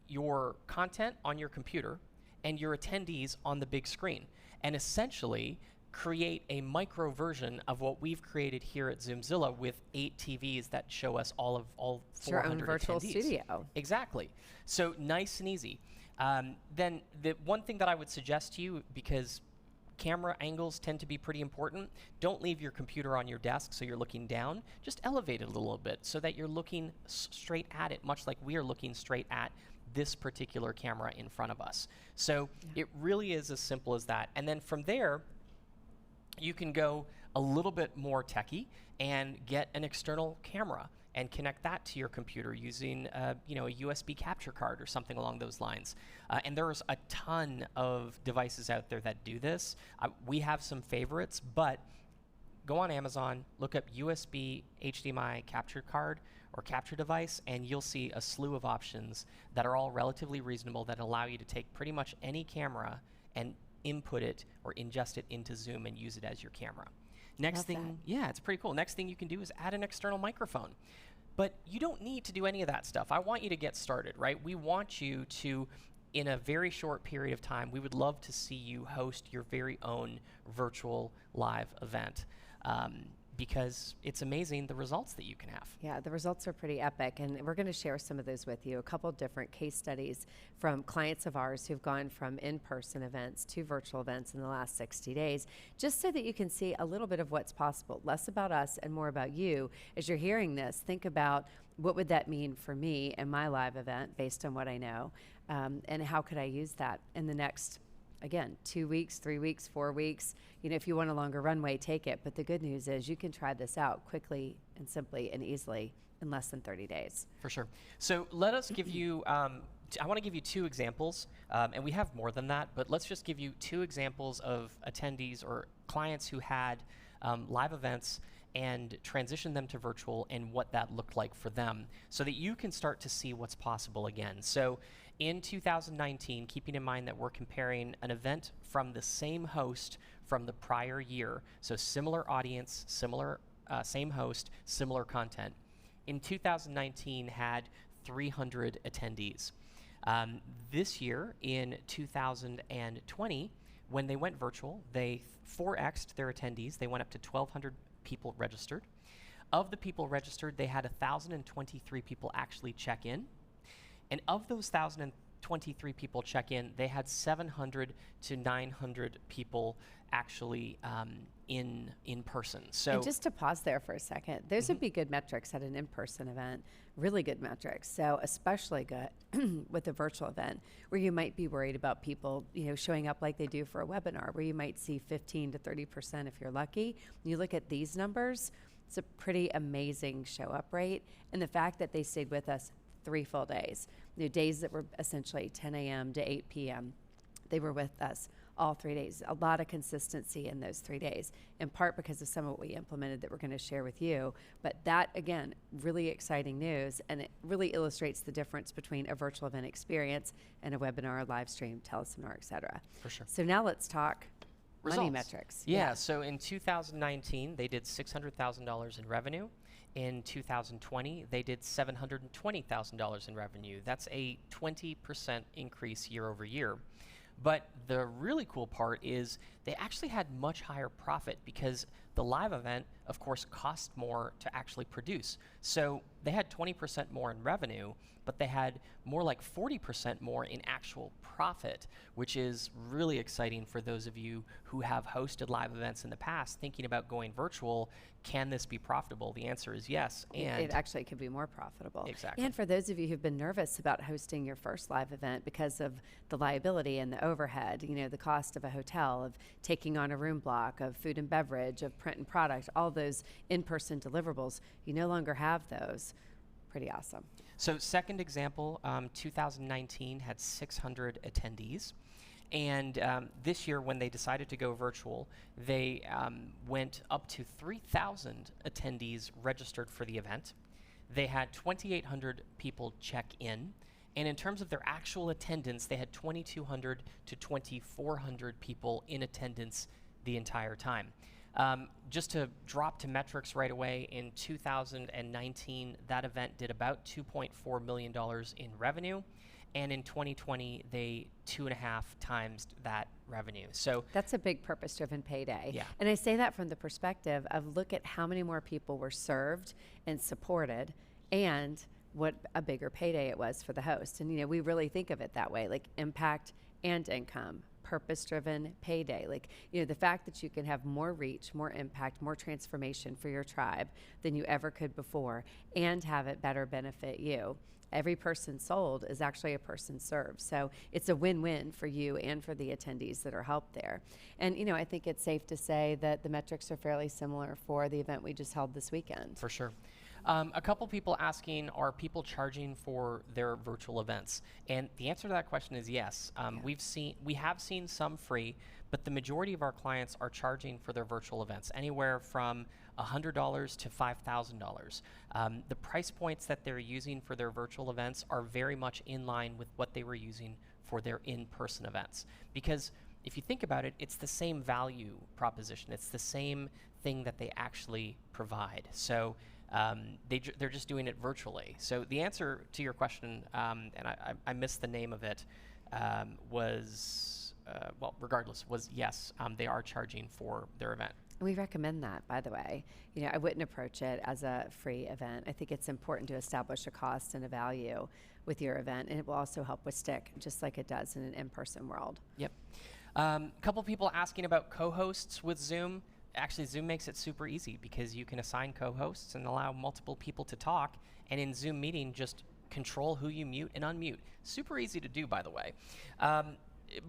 your content on your computer and your attendees on the big screen, and essentially create a micro version of what we've created here at Zoomzilla with 8 TVs that show us all 400 your own virtual attendees. Studio. Exactly. So nice and easy. Then the one thing that I would suggest to you, because camera angles tend to be pretty important. Don't leave your computer on your desk so you're looking down. Just elevate it a little bit so that you're looking straight at it, much like we are looking straight at this particular camera in front of us. So it really is as simple as that. And then from there, you can go a little bit more techie and get an external camera and connect that to your computer using a USB capture card or something along those lines. And there's a ton of devices out there that do this. We have some favorites, but go on Amazon, look up USB HDMI capture card or capture device, and you'll see a slew of options that are all relatively reasonable that allow you to take pretty much any camera and input it or ingest it into Zoom and use it as your camera. Next thing, yeah, it's pretty cool. Next thing you can do is add an external microphone. But you don't need to do any of that stuff. I want you to get started, right? We want you to, in a very short period of time, we would love to see you host your very own virtual live event. Because it's amazing the results that you can have. Yeah, the results are pretty epic, and we're going to share some of those with you. A couple different case studies from clients of ours who've gone from in-person events to virtual events in the last 60 days, just so that you can see a little bit of what's possible. Less about us and more about you. As you're hearing this, think about what would that mean for me and my live event based on what I know, and how could I use that in the next, again, 2 weeks, 3 weeks, 4 weeks. If you want a longer runway, take it. But the good news is you can try this out quickly and simply and easily in less than 30 days. For sure. So let us give you, I want to give you 2 examples, and we have more than that, but let's just give you 2 examples of attendees or clients who had live events and transition them to virtual and what that looked like for them so that you can start to see what's possible again. So in 2019, keeping in mind that we're comparing an event from the same host from the prior year, so similar audience, similar same host, similar content, in 2019 had 300 attendees. This year, in 2020, when they went virtual, they 4x'd their attendees. They went up to 1,200 people registered. Of the people registered, they had 1,023 people actually check in. And of those 1,023 people check in, they had 700 to 900 people actually in person. So, and just to pause there for a second, those would be good metrics at an in-person event, really good metrics. So especially good with a virtual event where you might be worried about people, showing up like they do for a webinar, where you might see 15 to 30% if you're lucky. When you look at these numbers, it's a pretty amazing show up rate. And the fact that they stayed with us 3 full days, days that were essentially 10 a.m. to 8 p.m. They were with us all 3 days. A lot of consistency in those 3 days, in part because of some of what we implemented that we're going to share with you. But that, again, really exciting news, and it really illustrates the difference between a virtual event experience and a webinar, a live stream, teleseminar, et cetera. For sure. So now let's talk results. Money metrics. Yeah, so in 2019, they did $600,000 in revenue. In 2020, they did $720,000 in revenue. That's a 20% increase year over year. But the really cool part is they actually had much higher profit because the live event, of course, cost more to actually produce. So they had 20% more in revenue, but they had more like 40% more in actual profit, which is really exciting for those of you who have hosted live events in the past, thinking about going virtual. Can this be profitable? The answer is yes. And it actually could be more profitable. Exactly. And for those of you who've been nervous about hosting your first live event because of the liability and the overhead, the cost of a hotel, of taking on a room block, of food and beverage, of print and product, all those in-person deliverables, you no longer have those. Pretty awesome. So second example, 2019 had 600 attendees. And this year, when they decided to go virtual, they went up to 3,000 attendees registered for the event. They had 2,800 people check in. And in terms of their actual attendance, they had 2,200 to 2,400 people in attendance the entire time. Just to drop to metrics right away, in 2019, that event did about $2.4 million in revenue. And in 2020, they 2.5 times that revenue. So that's a big purpose-driven payday. Yeah. And I say that from the perspective of look at how many more people were served and supported, and what a bigger payday it was for the host. And we really think of it that way, like impact and income, purpose-driven payday. Like, the fact that you can have more reach, more impact, more transformation for your tribe than you ever could before, and have it better benefit you. Every person sold is actually a person served. So it's a win-win for you and for the attendees that are helped there. And, I think it's safe to say that the metrics are fairly similar for the event we just held this weekend. For sure. A couple people asking, are people charging for their virtual events? And the answer to that question is yes. We have seen some free, but the majority of our clients are charging for their virtual events, anywhere from $100 to $5,000. The price points that they're using for their virtual events are very much in line with what they were using for their in-person events. Because if you think about it, it's the same value proposition. It's the same thing that they actually provide. So they're just doing it virtually. So the answer to your question, and I missed the name of it, was yes, they are charging for their event. We recommend that, by the way. I wouldn't approach it as a free event. I think it's important to establish a cost and a value with your event, and it will also help with stick, just like it does in an in-person world. Yep. A couple people asking about co-hosts with Zoom. Actually, Zoom makes it super easy because you can assign co-hosts and allow multiple people to talk, and in Zoom meeting, just control who you mute and unmute. Super easy to do, by the way.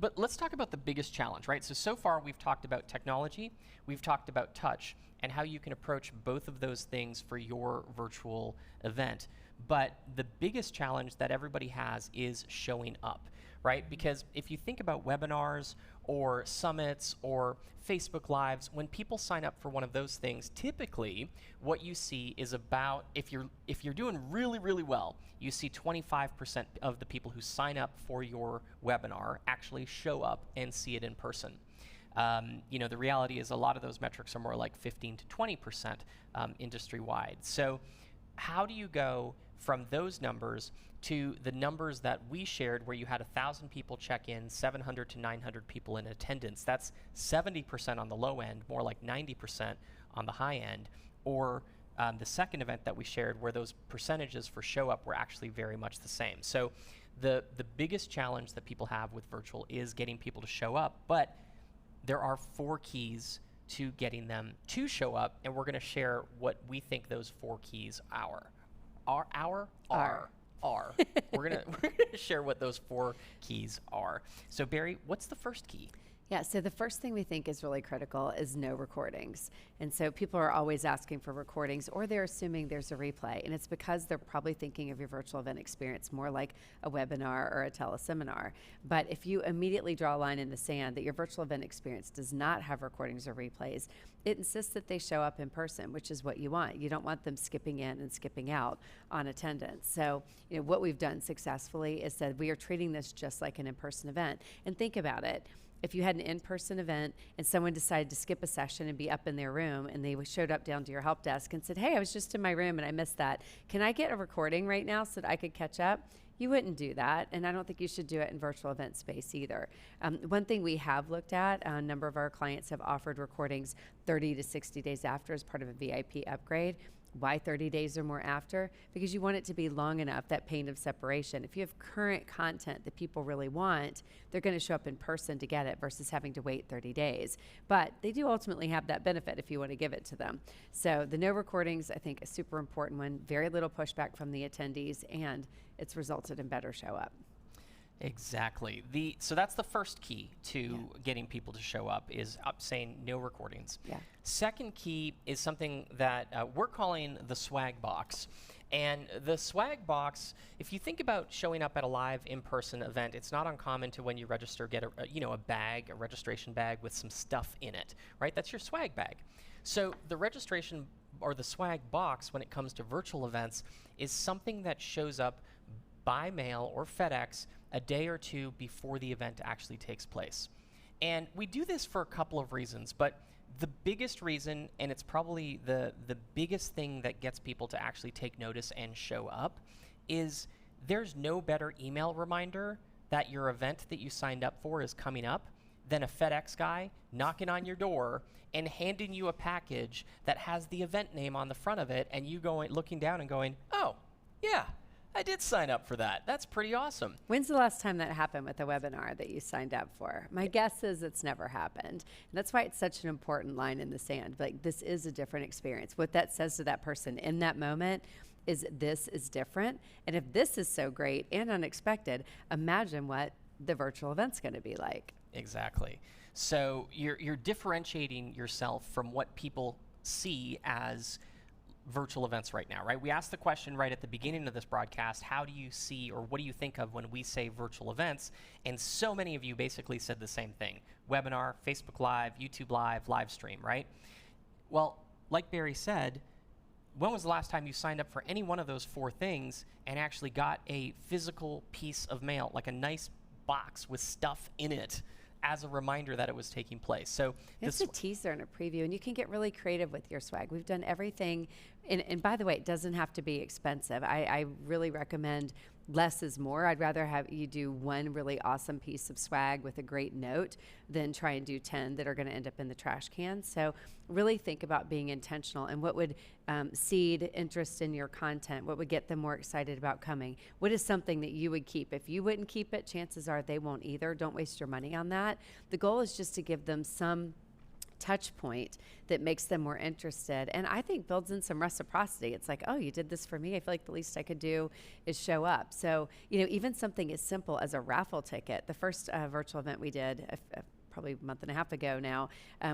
But let's talk about the biggest challenge, right? So far we've talked about technology, we've talked about touch, and how you can approach both of those things for your virtual event. But the biggest challenge that everybody has is showing up, right? Because if you think about webinars or summits or Facebook Lives, when people sign up for one of those things, typically what you see is about, if you're doing really, really well, you see 25% of the people who sign up for your webinar actually show up and see it in person. The reality is a lot of those metrics are more like 15 to 20% industry-wide. So how do you go from those numbers to the numbers that we shared, where you had 1,000 people check in, 700 to 900 people in attendance? That's 70% on the low end, more like 90% on the high end. Or the second event that we shared, where those percentages for show up were actually very much the same. So the biggest challenge that people have with virtual is getting people to show up, but there are 4 keys to getting them to show up, and we're going to share what we think those 4 keys are. We're gonna share what those 4 keys are. So Barry, what's the first key? Yeah, so the first thing we think is really critical is no recordings. And so people are always asking for recordings, or they're assuming there's a replay. And it's because they're probably thinking of your virtual event experience more like a webinar or a teleseminar. But if you immediately draw a line in the sand that your virtual event experience does not have recordings or replays, it insists that they show up in person, which is what you want. You don't want them skipping in and skipping out on attendance. So, what we've done successfully is said we are treating this just like an in-person event. And think about it. If you had an in-person event and someone decided to skip a session and be up in their room, and they showed up down to your help desk and said, hey, I was just in my room and I missed that. Can I get a recording right now so that I could catch up? You wouldn't do that, and I don't think you should do it in virtual event space either. One thing we have looked at, a number of our clients have offered recordings 30 to 60 days after as part of a VIP upgrade. Why 30 days or more after? Because you want it to be long enough, that pain of separation. If you have current content that people really want, they're going to show up in person to get it versus having to wait 30 days. But they do ultimately have that benefit if you want to give it to them. So the no recordings, I think, is a super important one. Very little pushback from the attendees, and it's resulted in better show up. Exactly. So that's the first key to getting people to show up, is saying no recordings. Yeah. Second key is something that we're calling the swag box. And the swag box, if you think about showing up at a live in-person event, it's not uncommon to, when you register, get a bag, a registration bag with some stuff in it, right? That's your swag bag. So the registration or the swag box, when it comes to virtual events, is something that shows up by mail or FedEx a day or two before the event actually takes place. And we do this for a couple of reasons, but the biggest reason, and it's probably the biggest thing that gets people to actually take notice and show up, is there's no better email reminder that your event that you signed up for is coming up than a FedEx guy knocking on your door and handing you a package that has the event name on the front of it, and you looking down and going, oh, yeah, I did sign up for that. That's pretty awesome. When's the last time that happened with a webinar that you signed up for? My guess is it's never happened. And that's why it's such an important line in the sand. Like, this is a different experience. What that says to that person in that moment is this is different. And if this is so great and unexpected, imagine what the virtual event's going to be like. Exactly. So you're differentiating yourself from what people see as virtual events right now, right? We asked the question right at the beginning of this broadcast, how do you see or what do you think of when we say virtual events? And so many of you basically said the same thing. Webinar, Facebook Live, YouTube Live, live stream, right? Well, like Barry said, when was the last time you signed up for any one of those 4 things and actually got a physical piece of mail, like a nice box with stuff in it, as a reminder that it was taking place? So it's a teaser and a preview, and you can get really creative with your swag. We've done everything, and by the way, it doesn't have to be expensive. I really recommend less is more. I'd rather have you do one really awesome piece of swag with a great note than try and do 10 that are going to end up in the trash can. So really think about being intentional and what would seed interest in your content, what would get them more excited about coming. What is something that you would keep? If you wouldn't keep it, chances are they won't either. Don't waste your money on that. The goal is just to give them some touch point that makes them more interested, and I think builds in some reciprocity. It's like, oh, you did this for me. I feel like the least I could do is show up. So, even something as simple as a raffle ticket. The first virtual event we did probably a month and a half ago now,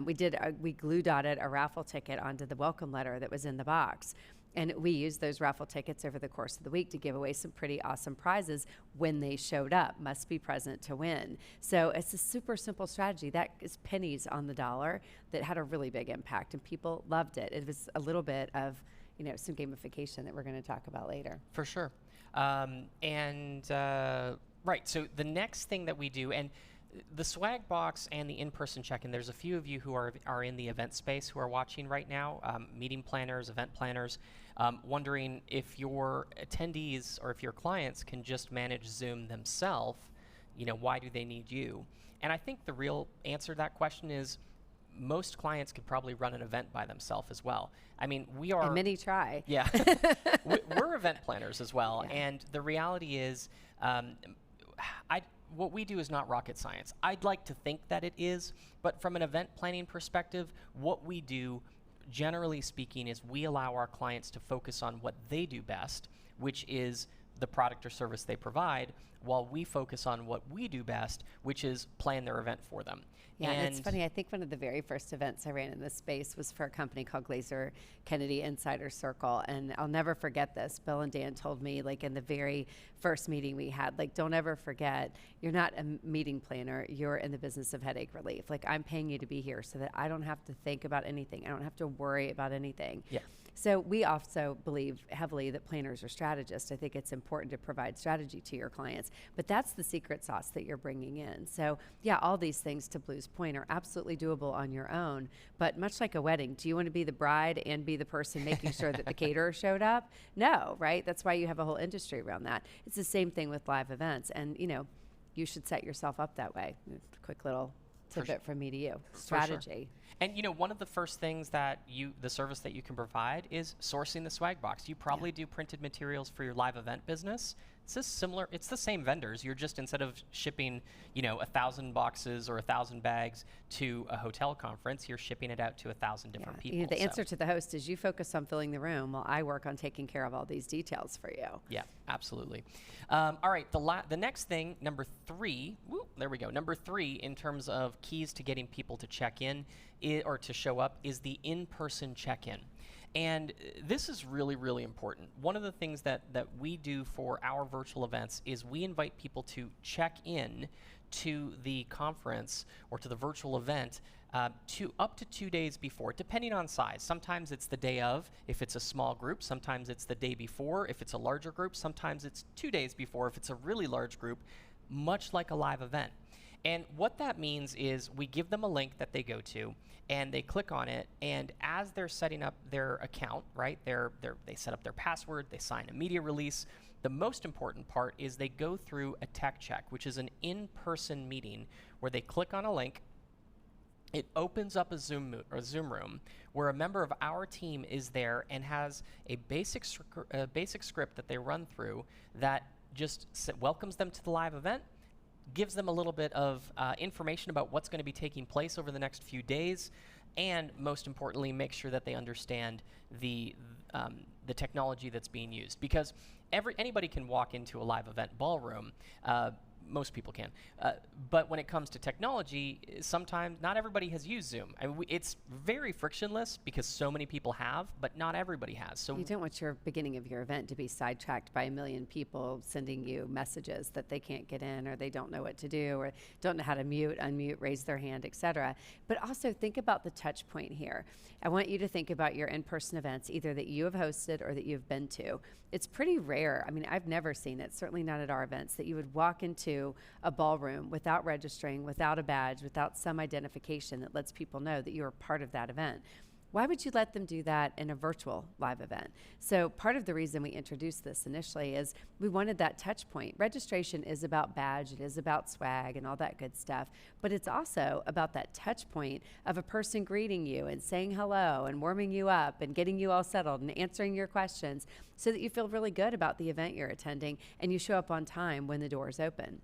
we glue dotted a raffle ticket onto the welcome letter that was in the box. And we used those raffle tickets over the course of the week to give away some pretty awesome prizes when they showed up. Must be present to win. So it's a super simple strategy. That is pennies on the dollar that had a really big impact, and people loved it. It was a little bit of, some gamification that we're going to talk about later. For sure. Right, so the next thing that we do, and the swag box and the in-person check-in, there's a few of you who are in the event space who are watching right now, meeting planners, event planners, wondering if your attendees or if your clients can just manage Zoom themselves, why do they need you? And I think the real answer to that question is most clients could probably run an event by themselves as well. I mean, we are... And many try. Yeah. We're event planners as well, yeah. And the reality is, what we do is not rocket science. I'd like to think that it is, but from an event planning perspective, what we do, generally speaking, is we allow our clients to focus on what they do best, which is the product or service they provide, while we focus on what we do best, which is plan their event for them. Yeah, and it's funny. I think one of the very first events I ran in this space was for a company called Glazer Kennedy Insider Circle. And I'll never forget this. Bill and Dan told me, like, in the very first meeting we had, like, don't ever forget, you're not a meeting planner. You're in the business of headache relief. Like, I'm paying you to be here so that I don't have to think about anything. I don't have to worry about anything. Yeah. So we also believe heavily that planners are strategists. I think it's important to provide strategy to your clients, but that's the secret sauce that you're bringing in. So yeah, all these things, to Blue's point, are absolutely doable on your own, but much like a wedding, do you want to be the bride and be the person making sure that the caterer showed up? No, right? That's why you have a whole industry around that. It's the same thing with live events, and you should set yourself up that way. Quick little tidbit from me to you. Strategy. Sure. And one of the first things that the service that you can provide is sourcing the swag box. You probably do printed materials for your live event business. It's just similar. It's the same vendors. You're just, instead of shipping, 1,000 boxes or 1,000 bags to a hotel conference, you're shipping it out to 1,000 different people. The answer to the host is you focus on filling the room while I work on taking care of all these details for you. Yeah, absolutely. All right, the next thing, number 3, there we go. Number 3 in terms of keys to getting people to check in or to show up is the in-person check-in. And this is really, really important. One of the things that we do for our virtual events is we invite people to check in to the conference or to the virtual event up to 2 days before, depending on size. Sometimes it's the day of, if it's a small group. Sometimes it's the day before, if it's a larger group. Sometimes it's 2 days before, if it's a really large group, much like a live event. And what that means is we give them a link that they go to, and they click on it, and as they're setting up their account, right, they set up their password, they sign a media release. The most important part is they go through a tech check, which is an in-person meeting where they click on a link, It opens up a Zoom room where a member of our team is there and has a basic script that they run through that just welcomes them to the live event, gives them a little bit of information about what's going to be taking place over the next few days, and most importantly, make sure that they understand the technology that's being used. Because anybody can walk into a live event ballroom. Most people can. But when it comes to technology, sometimes not everybody has used Zoom. I mean, it's very frictionless because so many people have, but not everybody has. So you don't want your beginning of your event to be sidetracked by a million people sending you messages that they can't get in, or they don't know what to do, or don't know how to mute, unmute, raise their hand, etc. But also think about the touch point here. I want you to think about your in-person events, either that you have hosted or that you've been to. It's pretty rare. I mean, I've never seen it, certainly not at our events, that you would walk into a ballroom without registering, without a badge, without some identification that lets people know that you're a part of that event. Why would you let them do that in a virtual live event? So part of the reason we introduced this initially is we wanted that touch point. Registration is about badge, it is about swag and all that good stuff, but it's also about that touch point of a person greeting you and saying hello and warming you up and getting you all settled and answering your questions so that you feel really good about the event you're attending and you show up on time when the doors open.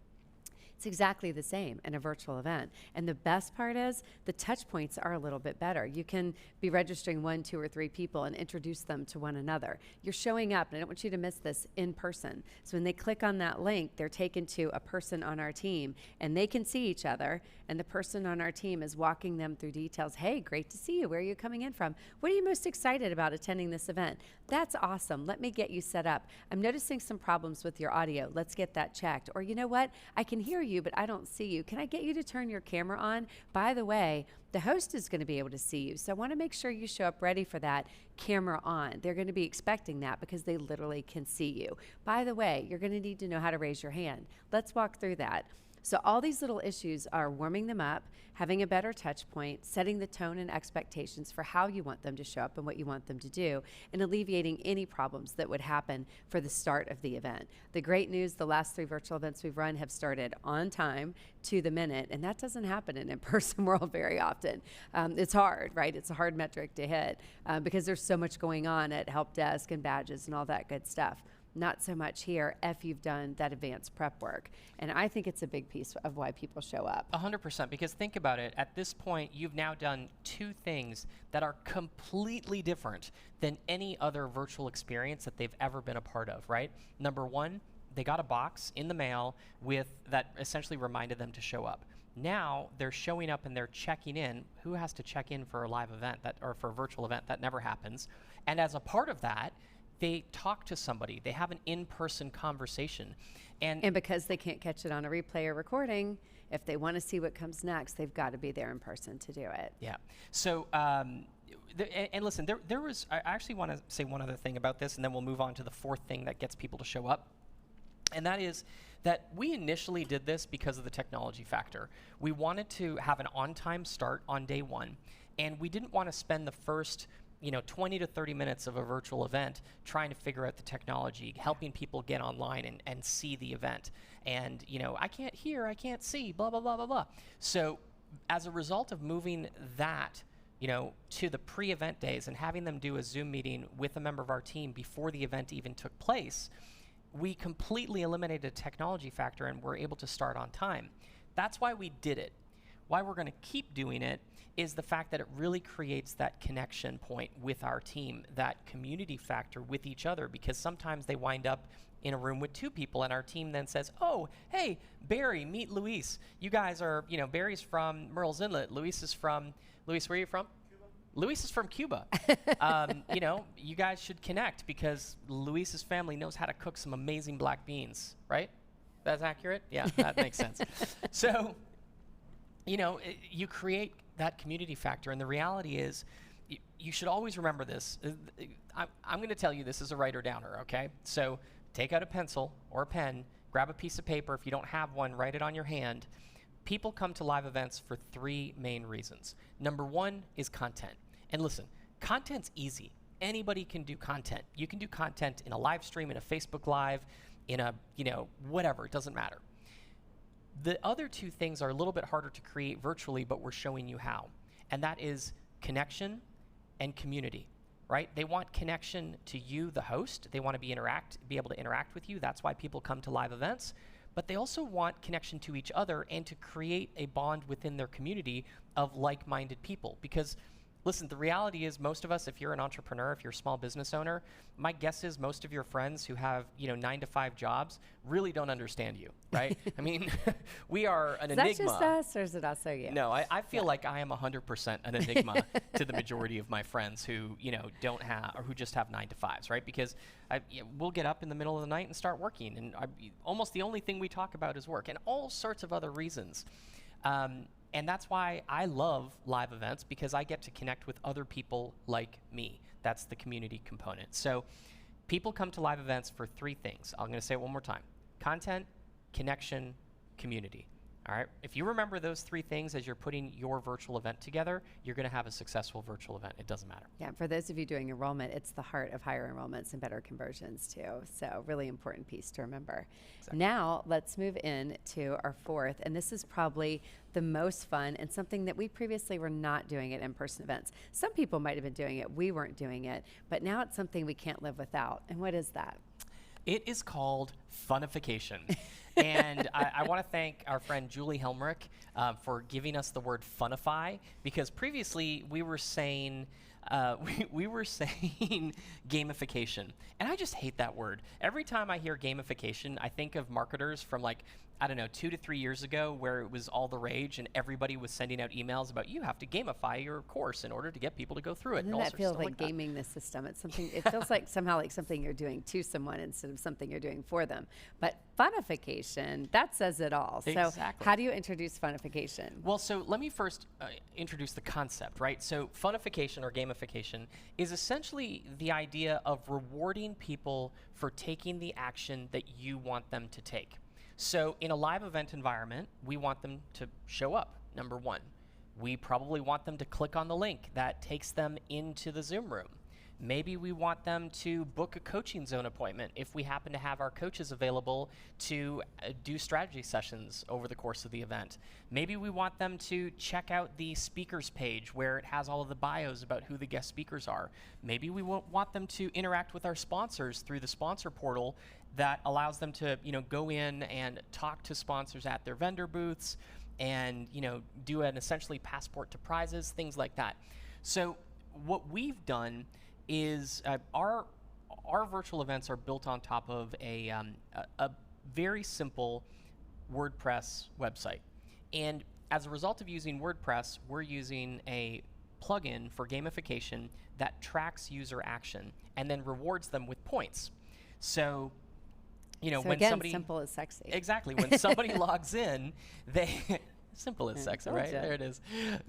It's exactly the same in a virtual event. And the best part is the touch points are a little bit better. You can be registering 1, 2, or 3 people and introduce them to one another. You're showing up, and I don't want you to miss this, in person. So when they click on that link, they're taken to a person on our team, and they can see each other, and the person on our team is walking them through details. Hey, great to see you. Where are you coming in from? What are you most excited about attending this event? That's awesome. Let me get you set up. I'm noticing some problems with your audio. Let's get that checked. Or you know what? I can hear you, but I don't see you. Can I get you to turn your camera on? By the way, the host is going to be able to see you. So I want to make sure you show up ready for that camera on. They're going to be expecting that because they literally can see you. By the way, you're going to need to know how to raise your hand. Let's walk through that. So all these little issues are warming them up, having a better touch point, setting the tone and expectations for how you want them to show up and what you want them to do, and alleviating any problems that would happen for the start of the event. The great news, the last 3 virtual events we've run have started on time to the minute, and that doesn't happen in in-person world very often. It's hard, right? It's a hard metric to hit because there's so much going on at help desk and badges and all that good stuff. Not so much here if you've done that advanced prep work. And I think it's a big piece of why people show up. 100%, because think about it. At this point, you've now done 2 things that are completely different than any other virtual experience that they've ever been a part of, right? Number 1, they got a box in the mail with that essentially reminded them to show up. Now they're showing up and they're checking in. Who has to check in for a live event or for a virtual event? That never happens. And as a part of that, they talk to somebody. They have an in-person conversation. And because they can't catch it on a replay or recording, if they want to see what comes next, they've got to be there in person to do it. Yeah. So, and listen, there was, I actually want to say one other thing about this, and then we'll move on to the 4th thing that gets people to show up. And that is that we initially did this because of the technology factor. We wanted to have an on-time start on day 1, and we didn't want to spend the first 20 to 30 minutes of a virtual event trying to figure out the technology, helping people get online and see the event. And, I can't hear, I can't see, blah, blah, blah, blah, blah. So as a result of moving that, to the pre-event days and having them do a Zoom meeting with a member of our team before the event even took place, we completely eliminated the technology factor and were able to start on time. That's why we did it. Why we're going to keep doing it is the fact that it really creates that connection point with our team, that community factor with each other, because sometimes they wind up in a room with 2 people and our team then says, oh, hey, Barry, meet Luis. You guys are, Barry's from Murrells Inlet. Luis, where are you from? Cuba. Luis is from Cuba. You guys should connect because Luis's family knows how to cook some amazing black beans, right? That's accurate? Yeah, that makes sense. So, you create that community factor, and the reality is you should always remember this. I'm going to tell you this as a writer-downer, okay? So take out a pencil or a pen, grab a piece of paper. If you don't have one, write it on your hand. People come to live events for 3 main reasons. Number 1 is content. And listen, content's easy. Anybody can do content. You can do content in a live stream, in a Facebook Live, in a, whatever, it doesn't matter. The other 2 things are a little bit harder to create virtually, but we're showing you how. and that is connection and community, right? They want connection to you, the host. They want to be able to interact with you. That's why people come to live events. But they also want connection to each other and to create a bond within their community of like-minded people. Because listen, the reality is most of us, if you're an entrepreneur, if you're a small business owner, my guess is most of your friends who have 9-to-5 jobs really don't understand you, right? I mean, we are an enigma. Is that just us, or is it also you? No, I feel like I am 100% an enigma to the majority of my friends who don't have, or who just have 9-to-5s, right? Because we'll get up in the middle of the night and start working, and almost the only thing we talk about is work, and all sorts of other reasons. And that's why I love live events, because I get to connect with other people like me. That's the community component. So people come to live events for 3 things. I'm going to say it one more time. Content, connection, community. All right? If you remember those 3 things as you're putting your virtual event together, you're going to have a successful virtual event. It doesn't matter. Yeah, for those of you doing enrollment, it's the heart of higher enrollments and better conversions too. So really important piece to remember. Exactly. Now let's move in to our 4th, and this is probably the most fun and something that we previously were not doing at in-person events. Some people might have been doing it, we weren't doing it, but now it's something we can't live without. And what is that? It is called funification. And I want to thank our friend Julie Helmrich for giving us the word funify, because previously we were saying gamification, and I just hate that word. Every time I hear gamification, I think of marketers from 2 to 3 years ago, where it was all the rage and everybody was sending out emails about you have to gamify your course in order to get people to go through it. Doesn't that feel like gaming the system? It's something. It feels like somehow like something you're doing to someone instead of something you're doing for them. But funification, that says it all. Exactly. So how do you introduce funification? Well, so let me first introduce the concept, right? So funification or gamification is essentially the idea of rewarding people for taking the action that you want them to take. So in a live event environment, we want them to show up, number 1. We probably want them to click on the link that takes them into the Zoom room. Maybe we want them to book a coaching zone appointment if we happen to have our coaches available to do strategy sessions over the course of the event. Maybe we want them to check out the speakers page where it has all of the bios about who the guest speakers are. Maybe we want them to interact with our sponsors through the sponsor portal that allows them to go in and talk to sponsors at their vendor booths and do an essentially passport to prizes, things like that. So what we've done is our virtual events are built on top of a very simple WordPress website. And as a result of using WordPress, we're using a plugin for gamification that tracks user action and then rewards them with points. So, so when again, somebody... simple is sexy. Exactly. When somebody logs in, they... Simple as sexy, right? There it is.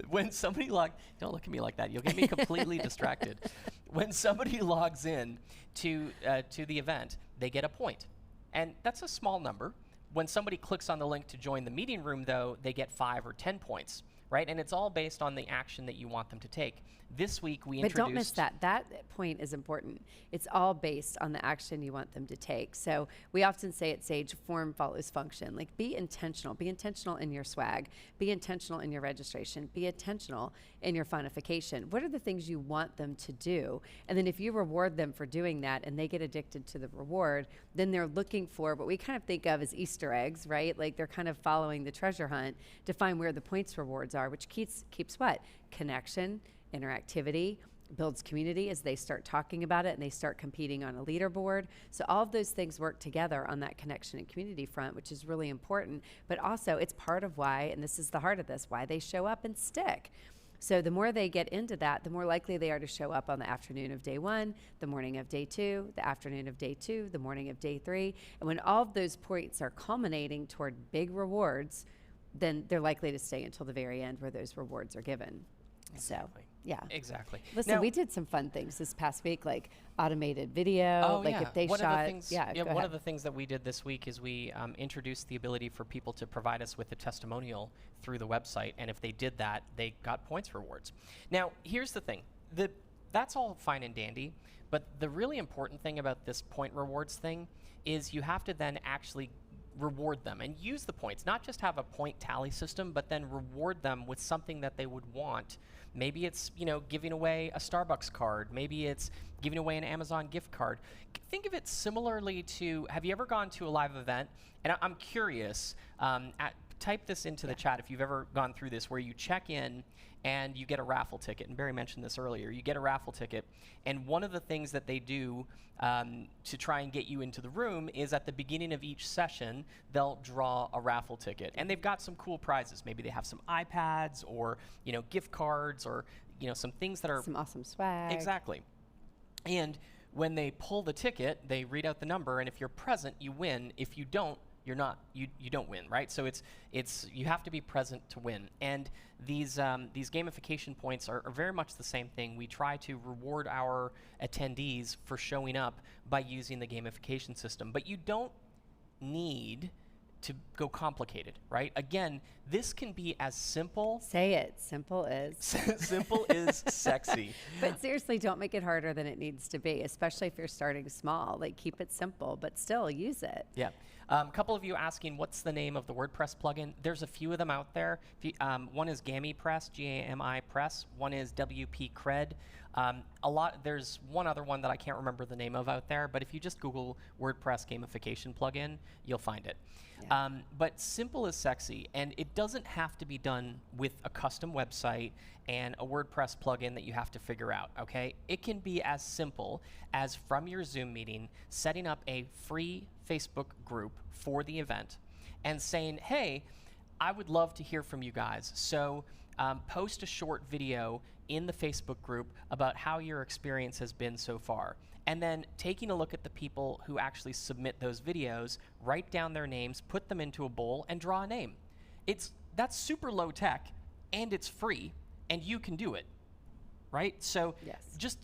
When somebody don't look at me like that. You'll get me completely distracted. When somebody logs in to the event, they get a point. And that's a small number. When somebody clicks on the link to join the meeting room, though, they get 5 or 10 points, right? And it's all based on the action that you want them to take. This week, we introduced... But don't miss that. That point is important. It's all based on the action you want them to take. So we often say at Sage, form follows function. Like, be intentional. Be intentional in your swag. Be intentional in your registration. Be intentional in your funification. What are the things you want them to do? And then if you reward them for doing that and they get addicted to the reward, then they're looking for what we kind of think of as Easter eggs, right? Like, they're kind of following the treasure hunt to find where the points rewards are, which keeps what? Connection, interactivity, builds community as they start talking about it and they start competing on a leaderboard. So all of those things work together on that connection and community front, which is really important. But also it's part of why, and this is the heart of this, why they show up and stick. So the more they get into that, the more likely they are to show up on the afternoon of day 1, the morning of day 2, the afternoon of day 2, the morning of day 3. And when all of those points are culminating toward big rewards, then they're likely to stay until the very end where those rewards are given. Exactly. So, yeah. Exactly. Listen, now, we did some fun things this past week, like automated video, if they one shot. Of the things that we did this week is we introduced the ability for people to provide us with a testimonial through the website, and if they did that, they got points rewards. Now, here's the thing. That's all fine and dandy, but the really important thing about this point rewards thing is you have to then actually reward them and use the points, not just have a point tally system, but then reward them with something that they would want. Maybe it's, you know, giving away a Starbucks card. Maybe it's giving away an Amazon gift card. Think of it similarly to, have you ever gone to a live event? And I'm curious, type this into the chat if you've ever gone through this, where you check in and you get a raffle ticket. And Barry mentioned this earlier. You get a raffle ticket, and one of the things that they do to try and get you into the room is at the beginning of each session, they'll draw a raffle ticket. And they've got some cool prizes. Maybe they have some iPads or, you know, gift cards or, you know, some things that are... Some awesome swag. Exactly. And when they pull the ticket, they read out the number, and if you're present, you win. If you don't, you're not, you don't win, right? So it's you have to be present to win. And these gamification points are very much the same thing. We try to reward our attendees for showing up by using the gamification system, but you don't need to go complicated, right? Again, this can be as simple. Say it. Simple is. Simple is sexy. But seriously, don't make it harder than it needs to be, especially if you're starting small. Like, keep it simple, but still use it. Yeah. A couple of you asking, what's the name of the WordPress plugin? There's a few of them out there. One is GamiPress, G-A-M-I Press. One is WP Cred. There's one other one that I can't remember the name of out there, but if you just Google WordPress gamification plugin, you'll find it. Yeah. But simple is sexy, and it doesn't have to be done with a custom website and a WordPress plugin that you have to figure out, okay? It can be as simple as, from your Zoom meeting, setting up a free Facebook group for the event and saying, hey, I would love to hear from you guys. So post a short video in the Facebook group about how your experience has been so far. And then taking a look at the people who actually submit those videos, write down their names, put them into a bowl, and draw a name. That's super low tech, and it's free, and you can do it, right? So just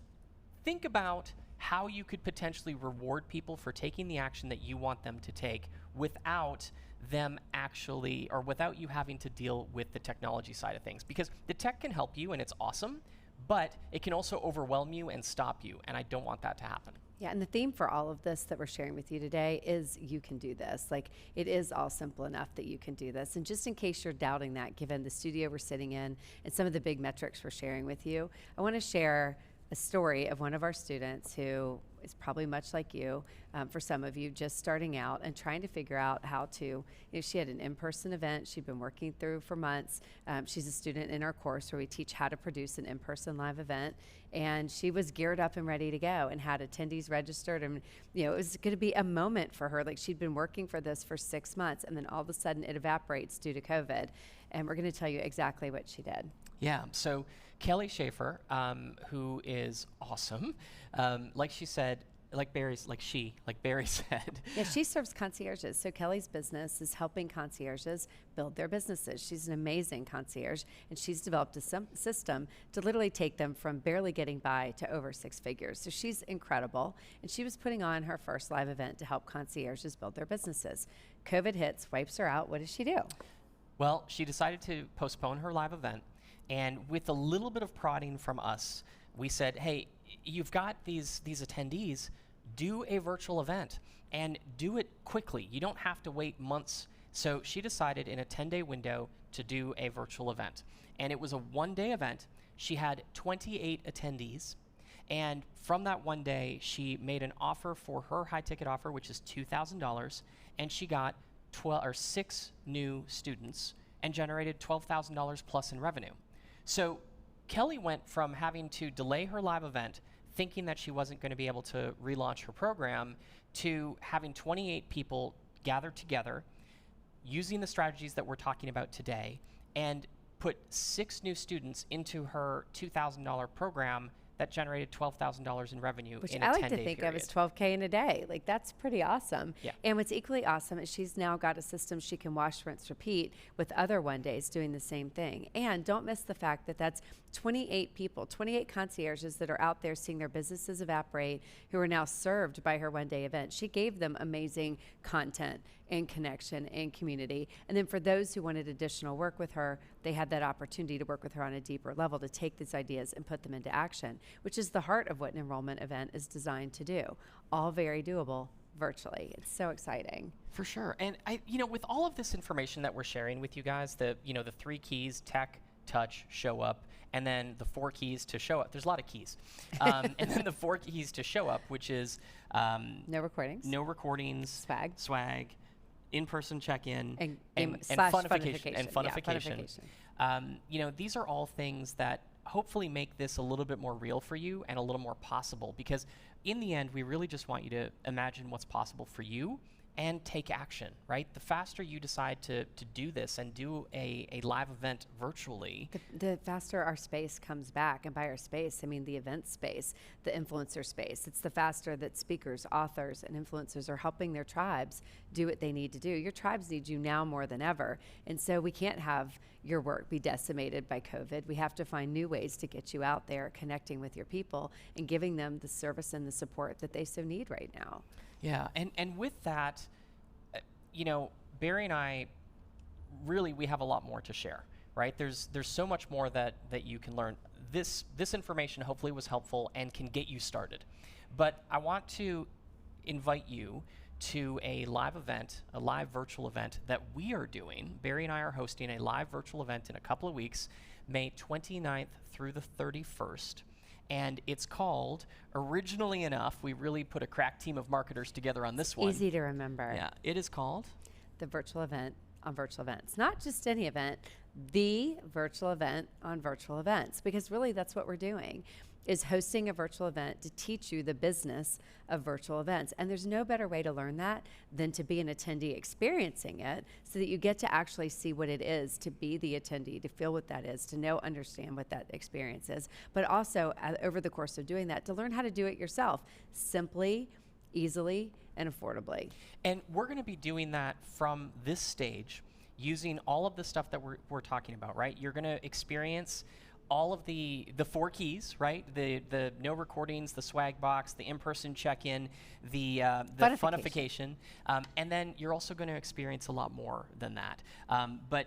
think about how you could potentially reward people for taking the action that you want them to take without them actually, or without you having to deal with the technology side of things. Because the tech can help you, and it's awesome, but it can also overwhelm you and stop you, and I don't want that to happen. Yeah, and the theme for all of this that we're sharing with you today is you can do this. Like, it is all simple enough that you can do this. And just in case you're doubting that, given the studio we're sitting in and some of the big metrics we're sharing with you, I want to share a story of one of our students who is probably much like you, for some of you, just starting out and trying to figure out how to, you know, she had an in-person event she'd been working through for months. She's a student in our course where we teach how to produce an in-person live event, and she was geared up and ready to go and had attendees registered, and, you know, it was going to be a moment for her. Like, she'd been working for this for 6 months, and then all of a sudden it evaporates due to COVID, and we're going to tell you exactly what she did. Yeah, so Kelly Schaefer, who is awesome, like she said, like Barry said. Yeah, she serves concierges. So Kelly's business is helping concierges build their businesses. She's an amazing concierge, and she's developed a system to literally take them from barely getting by to over 6 figures. So she's incredible, and she was putting on her first live event to help concierges build their businesses. COVID hits, wipes her out. What does she do? Well, she decided to postpone her live event. And with a little bit of prodding from us, we said, hey, you've got these attendees, do a virtual event and do it quickly. You don't have to wait months. So she decided in a 10-day window to do a virtual event. And it was a 1-day event. She had 28 attendees. And from that 1 day, she made an offer for her high-ticket offer, which is $2,000. And she got 6 new students and generated $12,000 plus in revenue. So Kelly went from having to delay her live event, thinking that she wasn't going to be able to relaunch her program, to having 28 people gathered together, using the strategies that we're talking about today, and put 6 new students into her $2,000 program that generated $12,000 in revenue Which in a 10-day I period. like to think of as $12K in a day. Like, that's pretty awesome. Yeah. And what's equally awesome is she's now got a system she can wash, rinse, repeat with other 1-days doing the same thing. And don't miss the fact that that's 28 people, 28 concierges that are out there seeing their businesses evaporate, who are now served by her 1-day event. She gave them amazing content and connection and community. And then for those who wanted additional work with her, they had that opportunity to work with her on a deeper level to take these ideas and put them into action, which is the heart of what an enrollment event is designed to do. All very doable, virtually. It's so exciting. For sure. And with all of this information that we're sharing with you guys, the 3 keys: tech, touch, show up, and then the 4 keys to show up. There's a lot of keys. And then the 4 keys to show up, which is no recordings, swag, in-person check-in, and funification. And funification. These are all things that hopefully make this a little bit more real for you and a little more possible, because in the end, we really just want you to imagine what's possible for you and take action, right? The faster you decide to do this and do a live event virtually, the faster our space comes back. And by our space, I mean the event space, the influencer space. It's the faster that speakers, authors, and influencers are helping their tribes do what they need to do. Your tribes need you now more than ever. And so we can't have your work be decimated by COVID. We have to find new ways to get you out there, connecting with your people and giving them the service and the support that they so need right now. Yeah, and with that, Barry and I, really, we have a lot more to share, right? There's so much more that you can learn. This information hopefully was helpful and can get you started. But I want to invite you to a live event, a live virtual event that we are doing. Barry and I are hosting a live virtual event in a couple of weeks, May 29th through the 31st. And it's called, originally enough, we really put a crack team of marketers together on this one. Easy to remember. Yeah, it is called the virtual event on virtual events. Not just any event, the virtual event on virtual events, because really that's what we're doing, is hosting a virtual event to teach you the business of virtual events. And there's no better way to learn that than to be an attendee experiencing it, so that you get to actually see what it is to be the attendee, to feel what that is, to know, understand what that experience is, but also over the course of doing that, to learn how to do it yourself, simply, easily, and affordably. And we're gonna be doing that from this stage, using all of the stuff that we're talking about, right? You're gonna experience all of the 4 keys, right? The no recordings, the swag box, the in-person check-in, the funification, and then you're also going to experience a lot more than that. But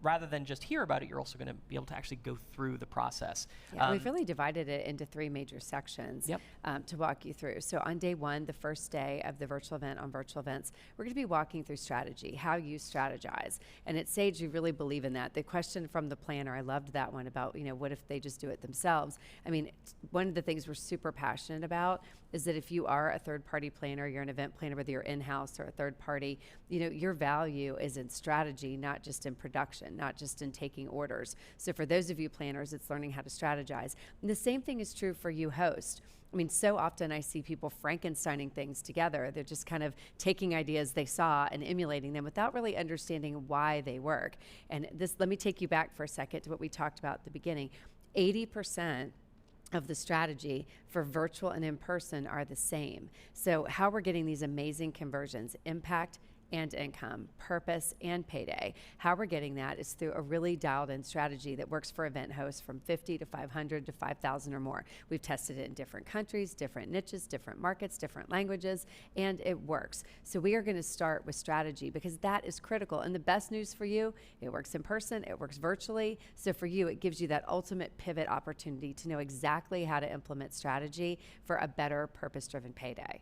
rather than just hear about it, you're also going to be able to actually go through the process. Yeah, we've really divided it into 3 major sections to walk you through. So on day 1, the first day of the virtual event on virtual events, we're going to be walking through strategy, how you strategize. And at Sage, we really believe in that. The question from the planner, I loved that one about, what if they just do it themselves? I mean, one of the things we're super passionate about is that if you are a third-party planner, you're an event planner, whether you're in-house or a third party, your value is in strategy, not just in production, not just in taking orders. So for those of you planners, it's learning how to strategize. And the same thing is true for you host. I mean, so often I see people Frankensteining things together. They're just kind of taking ideas they saw and emulating them without really understanding why they work. And let me take you back for a second to what we talked about at the beginning. 80% of the strategy for virtual and in-person are the same. So how we're getting these amazing conversions, impact and income, purpose and payday, how we're getting that is through a really dialed in strategy that works for event hosts from 50 to 500 to 5,000 or more. We've tested it in different countries, different niches, different markets, different languages, and it works. So we are going to start with strategy because that is critical. And the best news for you, it works in person, it works virtually. So for you, it gives you that ultimate pivot opportunity to know exactly how to implement strategy for a better purpose-driven payday.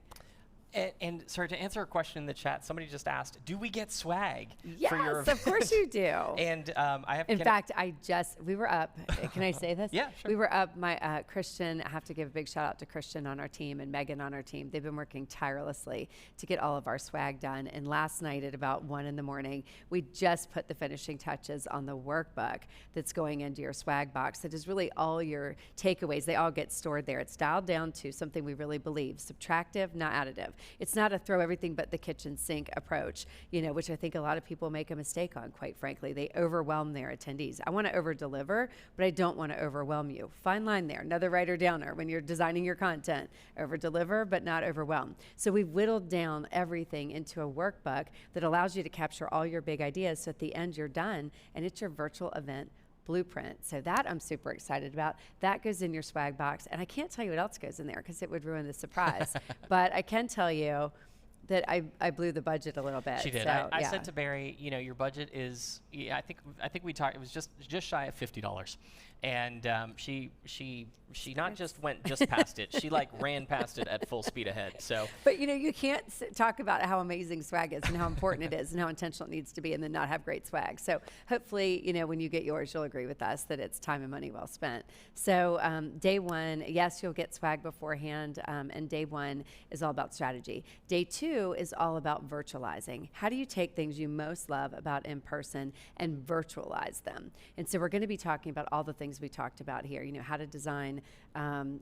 And sorry, to answer a question in the chat, somebody just asked, do we get swag yes, for your of course you do. And I have in fact, we were up, can I say this? Yeah, sure. We were up, Christian, I have to give a big shout out to Christian on our team and Megan on our team. They've been working tirelessly to get all of our swag done. And last night at about 1 in the morning, we just put the finishing touches on the workbook that's going into your swag box. That is really all your takeaways. They all get stored there. It's dialed down to something we really believe, subtractive, not additive. It's not a throw everything but the kitchen sink approach, which I think a lot of people make a mistake on, quite frankly. They overwhelm their attendees. I want to over-deliver, but I don't want to overwhelm you. Fine line there, another writer-downer when you're designing your content. Over-deliver, but not overwhelm. So we've whittled down everything into a workbook that allows you to capture all your big ideas, so at the end you're done, and it's your virtual event blueprint. So that I'm super excited about. That goes in your swag box. And I can't tell you what else goes in there because it would ruin the surprise. But I can tell you that I blew the budget a little bit. She did. So, I yeah. said to Barry, you know, your budget is. Yeah, I think we talked. It was just shy of $50, and she not just went just past it. She like ran past it at full speed ahead. So. But you know, you can't talk about how amazing swag is and how important it is and how intentional it needs to be, and then not have great swag. So hopefully, you know, when you get yours, you'll agree with us that it's time and money well spent. So day one, yes, you'll get swag beforehand, and day one is all about strategy. Day two is all about virtualizing. How do you take things you most love about in person and virtualize them? And so we're going to be talking about all the things we talked about here. You know, how to design,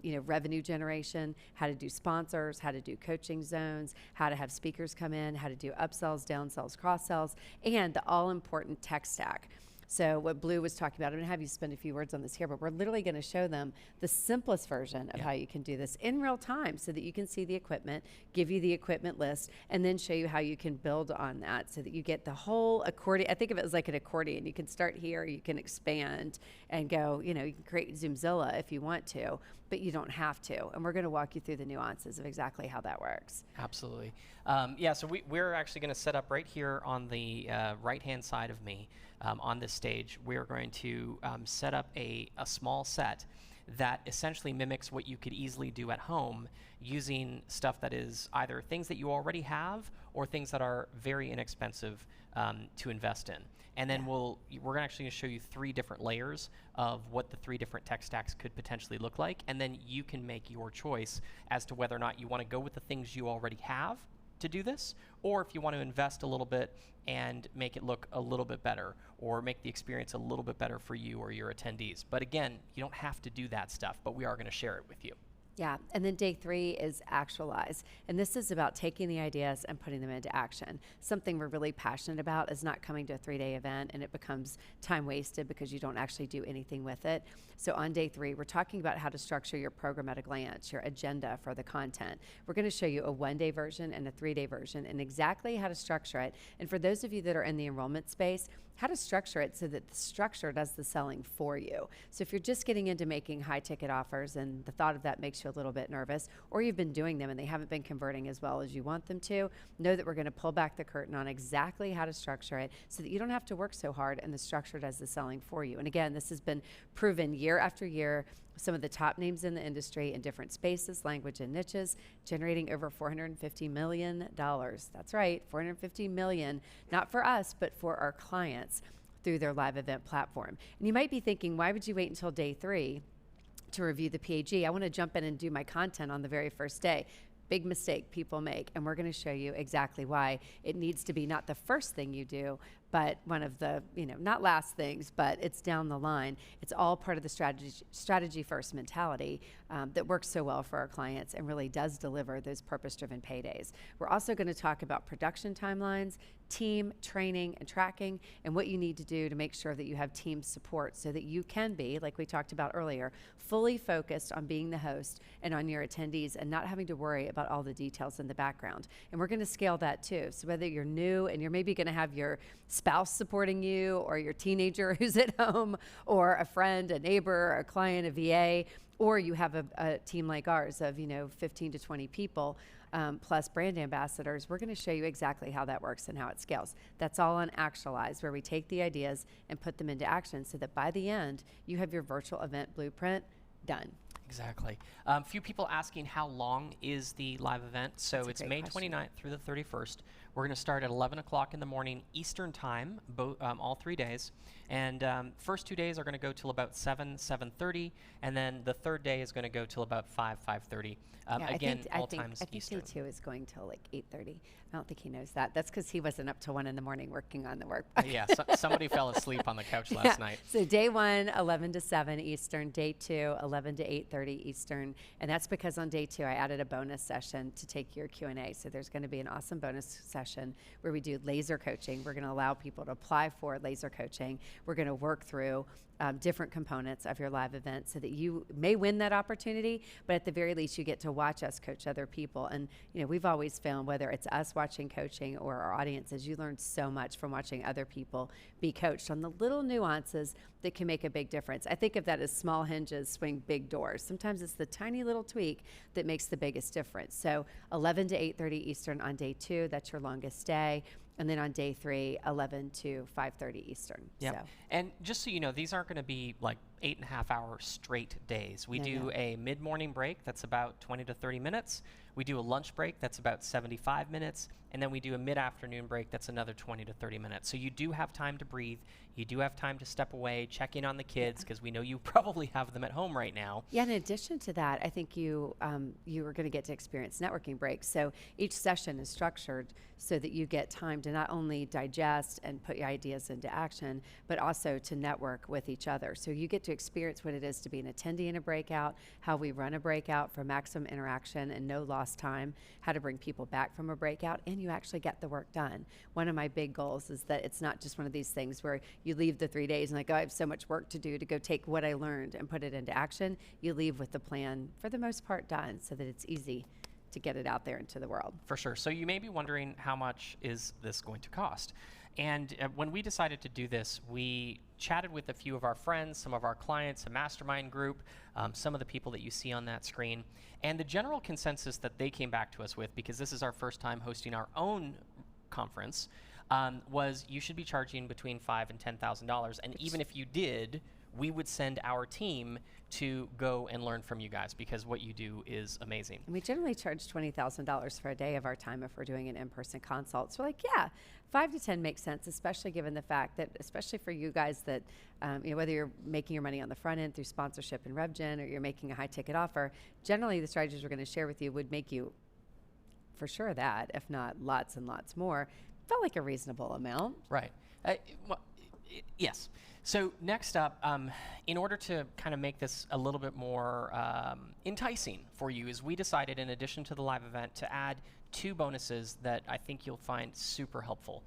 you know, revenue generation, how to do sponsors, how to do coaching zones, how to have speakers come in, how to do upsells, downsells, cross-sells, and the all-important tech stack. So what Blue was talking about, I'm going to have you spend a few words on this here, but we're literally going to show them the simplest version of how you can do this in real time so that you can see the equipment, give you the equipment list, and then show you how you can build on that so that you get the whole accordion. I think of it as like an accordion. You can start here, you can expand and go, you know, you can create Zoomzilla if you want to, but you don't have to. And we're going to walk you through the nuances of exactly how that works. Absolutely. Yeah, so we're actually going to set up right here on the right-hand side of me on this stage. We're going to set up a small set that essentially mimics what you could easily do at home using stuff that is either things that you already have or things that are very inexpensive to invest in. And then we're actually going to show you 3 different layers of what the 3 different tech stacks could potentially look like. And then you can make your choice as to whether or not you want to go with the things you already have to do this, or if you want to invest a little bit and make it look a little bit better, or make the experience a little bit better for you or your attendees. But again, you don't have to do that stuff, but we are going to share it with you. Yeah, and then day 3 is actualize. And this is about taking the ideas and putting them into action. Something we're really passionate about is not coming to a 3-day event and it becomes time wasted because you don't actually do anything with it. So on day 3, we're talking about how to structure your programmatic glance, your agenda for the content. We're going to show you a 1-day version and a 3-day version and exactly how to structure it. And for those of you that are in the enrollment space, how to structure it so that the structure does the selling for you. So if you're just getting into making high ticket offers and the thought of that makes you a little bit nervous, or you've been doing them and they haven't been converting as well as you want them to, know that we're going to pull back the curtain on exactly how to structure it so that you don't have to work so hard and the structure does the selling for you. And again, this has been proven year after year. Some of the top names in the industry in different spaces, language, and niches, generating over $450 million. That's right, $450 million, not for us, but for our clients through their live event platform. And you might be thinking, why would you wait until day 3 to review the PAG? I want to jump in and do my content on the very first day. Big mistake people make, and we're going to show you exactly why it needs to be not the first thing you do, but one of the, you know, not last things, but it's down the line. It's all part of the strategy first mentality that works so well for our clients and really does deliver those purpose-driven paydays. We're also going to talk about production timelines, team training and tracking, and what you need to do to make sure that you have team support so that you can be, like we talked about earlier, fully focused on being the host and on your attendees and not having to worry about all the details in the background. And we're going to scale that too. So whether you're new and you're maybe going to have your spouse supporting you or your teenager who's at home or a friend, a neighbor, a client, a VA, or you have a team like ours of, you know, 15 to 20 people, plus brand ambassadors, we're going to show you exactly how that works and how it scales. That's all on Actualize, where we take the ideas and put them into action so that by the end, you have your virtual event blueprint done. Exactly. Few people asking how long is the live event. So it's May 29th through the 31st. We're going to start at 11 o'clock in the morning Eastern time, all 3 days. And first 2 days are going to go till about 7:30, and then the third day is going to go till about 5:30. Again, all times Eastern. I think day 2 is going till like 8:30. I don't think he knows that. That's because he wasn't up till 1 in the morning working on the work. Yeah, somebody fell asleep on the couch last night. So day 1, 11 to 7 Eastern. Day 2, 11 to 8:30 Eastern. And that's because on day 2, I added a bonus session to take your Q&A. So there's going to be an awesome bonus session where we do laser coaching. We're going to allow people to apply for laser coaching. We're going to work through different components of your live event so that you may win that opportunity, but at the very least you get to watch us coach other people. And we've always found, whether it's us watching coaching or our audiences, you learn so much from watching other people be coached on the little nuances that can make a big difference. I think of that as small hinges swing big doors. Sometimes it's the tiny little tweak that makes the biggest difference. So 11 to 8:30 Eastern on day 2, that's your longest day. And then on day 3, 11 to 5:30 Eastern. Yeah. So. And just so you know, these aren't going to be like 8.5-hour straight days. We do a mid-morning break that's about 20 to 30 minutes. We do a lunch break that's about 75 minutes. And then we do a mid-afternoon break that's another 20 to 30 minutes. So you do have time to breathe. You do have time to step away, check in on the kids, because we know you probably have them at home right now. Yeah, in addition to that, I think you are going to get to experience networking breaks. So each session is structured so that you get time to not only digest and put your ideas into action, but also to network with each other. So you get to experience what it is to be an attendee in a breakout, how we run a breakout for maximum interaction and no lost time, how to bring people back from a breakout, and you actually get the work done. One of my big goals is that it's not just one of these things where you leave the 3 days and like, oh, I have so much work to do to go take what I learned and put it into action. You leave with the plan, for the most part, done so that it's easy to get it out there into the world. For sure. So you may be wondering, how much is this going to cost? And when we decided to do this, we chatted with a few of our friends, some of our clients, a mastermind group, some of the people that you see on that screen. And the general consensus that they came back to us with, because this is our first time hosting our own conference, was you should be charging between $5,000 and $10,000. And even if you did, we would send our team to go and learn from you guys, because what you do is amazing. And we generally charge $20,000 for a day of our time if we're doing an in-person consult. So like, yeah, 5 to 10 makes sense, especially given the fact that, especially for you guys that, whether you're making your money on the front end through sponsorship and RevGen, or you're making a high ticket offer, generally the strategies we're going to share with you would make you, for sure that, if not lots and lots more, felt like a reasonable amount. Right. Yes. So next up, in order to kind of make this a little bit more enticing for you, is we decided, in addition to the live event, to add 2 bonuses that I think you'll find super helpful.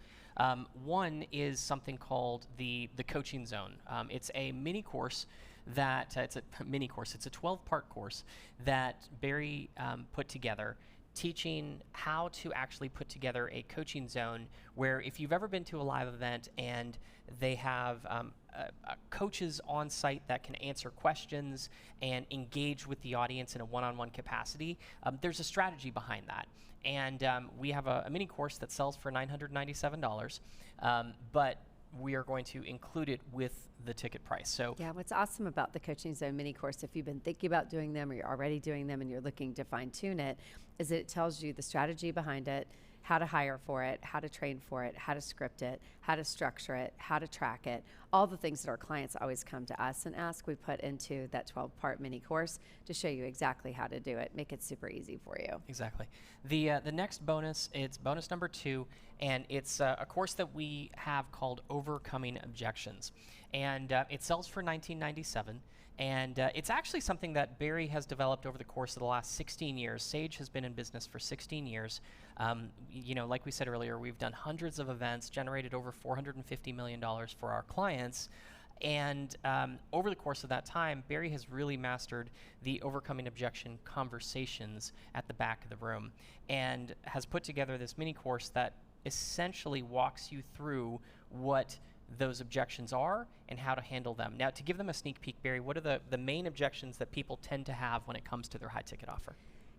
One is something called the Coaching Zone. It's a mini course that, it's a 12-part course that Barry put together, teaching how to actually put together a coaching zone where, if you've ever been to a live event and they have coaches on site that can answer questions and engage with the audience in a one-on-one capacity, there's a strategy behind that. And we have a mini course that sells for $997, but we are going to include it with the ticket price. So yeah, what's awesome about the Coaching Zone mini course, if you've been thinking about doing them or you're already doing them and you're looking to fine tune it, is that it tells you the strategy behind it, how to hire for it, how to train for it, how to script it, how to structure it, how to track it, all the things that our clients always come to us and ask, we put into that 12-part mini course to show you exactly how to do it, make it super easy for you. Exactly. The next bonus, it's bonus number 2, and it's a course that we have called Overcoming Objections. And it sells for $1997. And it's actually something that Barry has developed over the course of the last 16 years. Sage has been in business for 16 years. Like we said earlier, we've done hundreds of events, generated over $450 million for our clients. And over the course of that time, Barry has really mastered the overcoming objection conversations at the back of the room, and has put together this mini course that essentially walks you through what those objections are and how to handle them. Now, to give them a sneak peek, Barry, what are the main objections that people tend to have when it comes to their high ticket offer?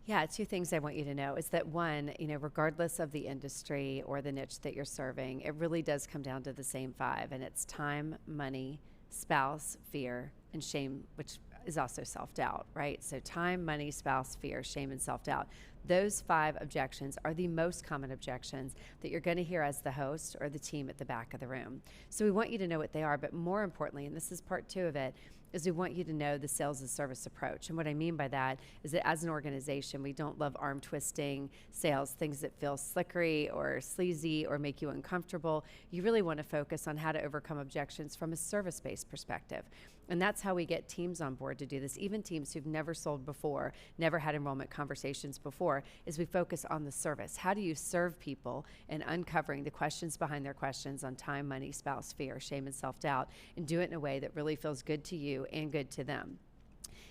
Yeah, 2 things I want you to know is that, one, regardless of the industry or the niche that you're serving, it really does come down to the same 5, and it's time, money, spouse, fear, and shame, which is also self-doubt, right? So time, money, spouse, fear, shame, and self-doubt. Those 5 objections are the most common objections that you're going to hear as the host or the team at the back of the room. So we want you to know what they are, but more importantly, and this is part 2 of it, is we want you to know the sales and service approach. And what I mean by that is that as an organization, we don't love arm twisting sales, things that feel slickery or sleazy or make you uncomfortable. You really want to focus on how to overcome objections from a service-based perspective. And that's how we get teams on board to do this. Even teams who've never sold before, never had enrollment conversations before, is we focus on the service. How do you serve people and uncovering the questions behind their questions on time, money, spouse, fear, shame, and self-doubt, and do it in a way that really feels good to you and good to them.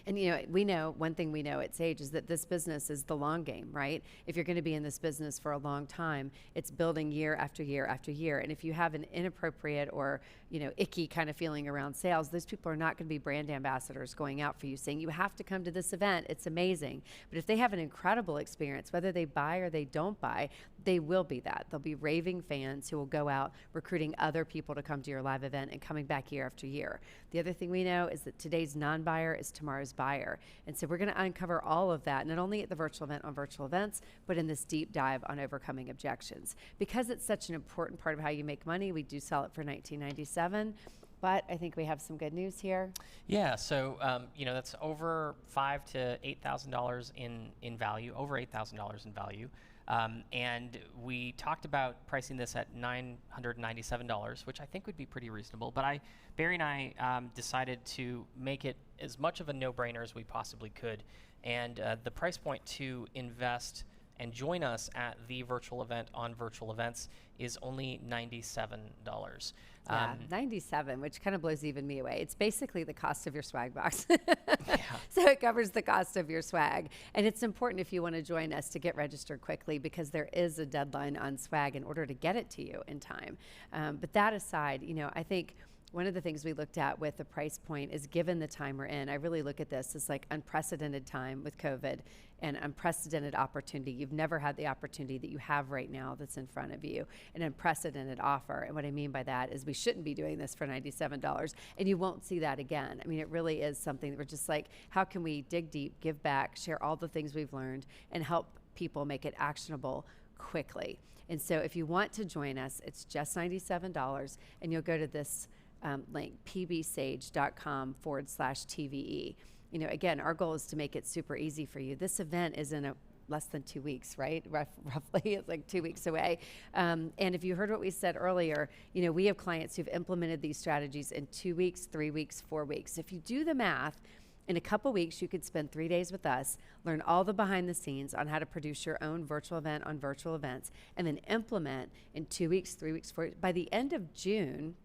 And one thing we know at Sage is that this business is the long game, right? If you're going to be in this business for a long time, it's building year after year after year. And if you have an inappropriate or, icky kind of feeling around sales, those people are not going to be brand ambassadors going out for you saying, you have to come to this event. It's amazing. But if they have an incredible experience, whether they buy or they don't buy, they will be that. They'll be raving fans who will go out recruiting other people to come to your live event and coming back year after year. The other thing we know is that today's non-buyer is tomorrow's buyer. And so we're going to uncover all of that, not only at the virtual event on virtual events, but in this deep dive on overcoming objections. Because it's such an important part of how you make money, we do sell it for $19.97. But I think we have some good news here. Yeah, so that's over $5,000 to $8,000 in value, over $8,000 in value. And we talked about pricing this at $997, which I think would be pretty reasonable. But Barry and I decided to make it as much of a no-brainer as we possibly could. And the price point to invest and join us at the virtual event on virtual events is only $97. Yeah, 97, which kind of blows even me away. It's basically the cost of your swag box. Yeah. So it covers the cost of your swag. And it's important if you want to join us to get registered quickly, because there is a deadline on swag in order to get it to you in time. But that aside, I think one of the things we looked at with the price point is, given the time we're in, I really look at this as like unprecedented time with COVID and unprecedented opportunity. You've never had the opportunity that you have right now that's in front of you, an unprecedented offer. And what I mean by that is we shouldn't be doing this for $97, and you won't see that again. I mean, it really is something that we're just like, how can we dig deep, give back, share all the things we've learned, and help people make it actionable quickly. And so if you want to join us, it's just $97, and you'll go to this link, pbsage.com/TVE. Again, our goal is to make it super easy for you. This event is in less than 2 weeks, right? Roughly, it's like 2 weeks away. And if you heard what we said earlier, we have clients who've implemented these strategies in 2 weeks, 3 weeks, 4 weeks. If you do the math, in a couple weeks, you could spend 3 days with us, learn all the behind the scenes on how to produce your own virtual event on virtual events, and then implement in 2 weeks, 3 weeks, 4 weeks. By the end of June,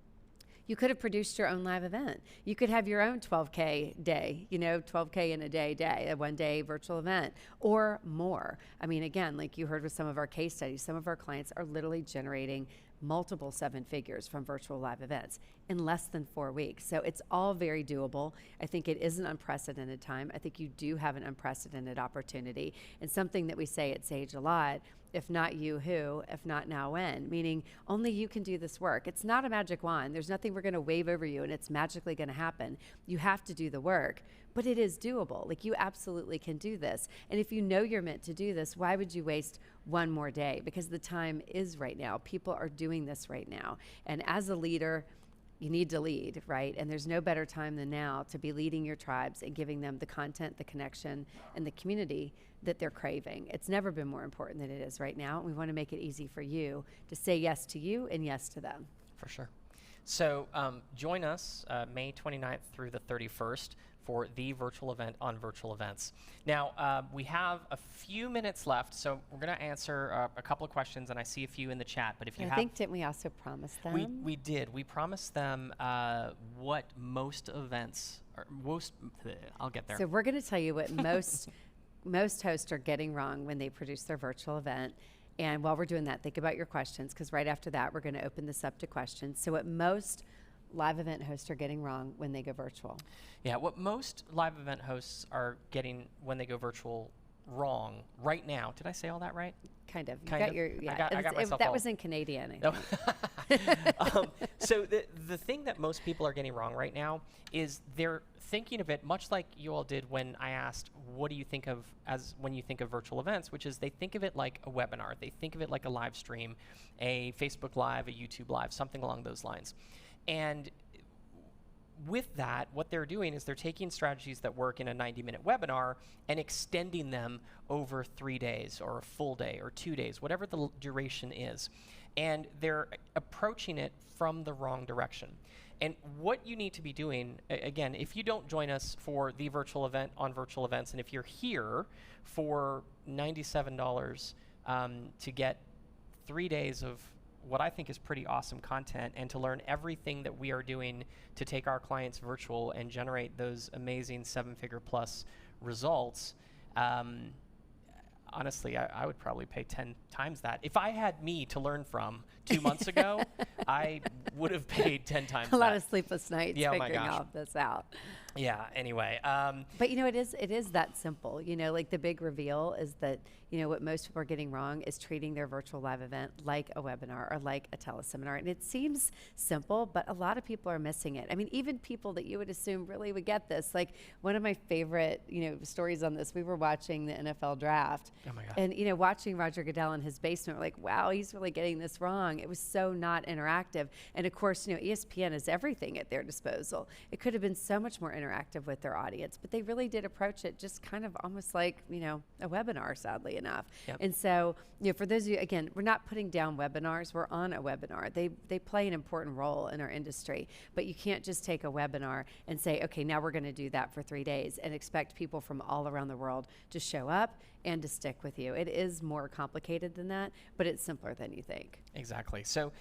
you could have produced your own live event. You could have your own 12K day, 12K in a day, a 1 day virtual event, or more. I mean, again, like you heard with some of our case studies, some of our clients are literally generating multiple 7 figures from virtual live events in less than 4 weeks. So it's all very doable. I think it is an unprecedented time. I think you do have an unprecedented opportunity, and something that we say at Sage a lot: if not you, who? If not now, when? Meaning only you can do this work. It's not a magic wand. There's nothing we're going to wave over you and it's magically going to happen. You have to do the work, but it is doable. Like, you absolutely can do this. And if you know you're meant to do this, why would you waste one more day? Because the time is right now. People are doing this right now. And as a leader, you need to lead, right? And there's no better time than now to be leading your tribes and giving them the content, the connection, and the community that they're craving. It's never been more important than it is right now. We want to make it easy for you to say yes to you and yes to them. For sure. So join us May 29th through the 31st for the virtual event on virtual events. Now, we have a few minutes left, so we're going to answer a couple of questions, and I see a few in the chat. But if you didn't we also promise them? We did. We promised them what most events, I'll get there. So we're going to tell you what most hosts are getting wrong when they produce their virtual event. And while we're doing that, think about your questions, because right after that, we're going to open this up to questions. So what most live event hosts are getting wrong when they go virtual. Yeah, what most live event hosts are getting when they go virtual wrong right now. Did I say all that right? Kind of. I got myself that was in Canadian. So the thing that most people are getting wrong right now is they're thinking of it much like you all did when I asked, what do you think of as when you think of virtual events, which is they think of it like a webinar. They think of it like a live stream, a Facebook Live, a YouTube Live, something along those lines. And with that, what they're doing is they're taking strategies that work in a 90-minute webinar and extending them over 3 days or a full day or 2 days, whatever the duration is. And they're approaching it from the wrong direction. And what you need to be doing, again, if you don't join us for the virtual event on virtual events, and if you're here for $97 to get 3 days of what I think is pretty awesome content and to learn everything that we are doing to take our clients virtual and generate those amazing 7-figure plus results, honestly, I would probably pay 10 times that. If I had me to learn from 2 months ago, I would have paid 10 times that. A lot of sleepless nights Yeah, oh my figuring gosh. all this out. Yeah, anyway. But it is that simple. Like the big reveal is that, what most people are getting wrong is treating their virtual live event like a webinar or like a teleseminar. And it seems simple, but a lot of people are missing it. I mean, even people that you would assume really would get this. Like one of my favorite, stories on this, we were watching the NFL draft. Oh my God. And, watching Roger Goodell in his basement, we're like, wow, he's really getting this wrong. It was so not interactive. And of course, ESPN has everything at their disposal. It could have been so much more interactive with their audience, but they really did approach it just kind of almost like, a webinar, sadly enough. Yep. And so, for those of you, again, we're not putting down webinars. We're on a webinar. They play an important role in our industry, but you can't just take a webinar and say, okay, now we're going to do that for 3 days and expect people from all around the world to show up and to stick with you. It is more complicated than that, but it's simpler than you think. Exactly. So,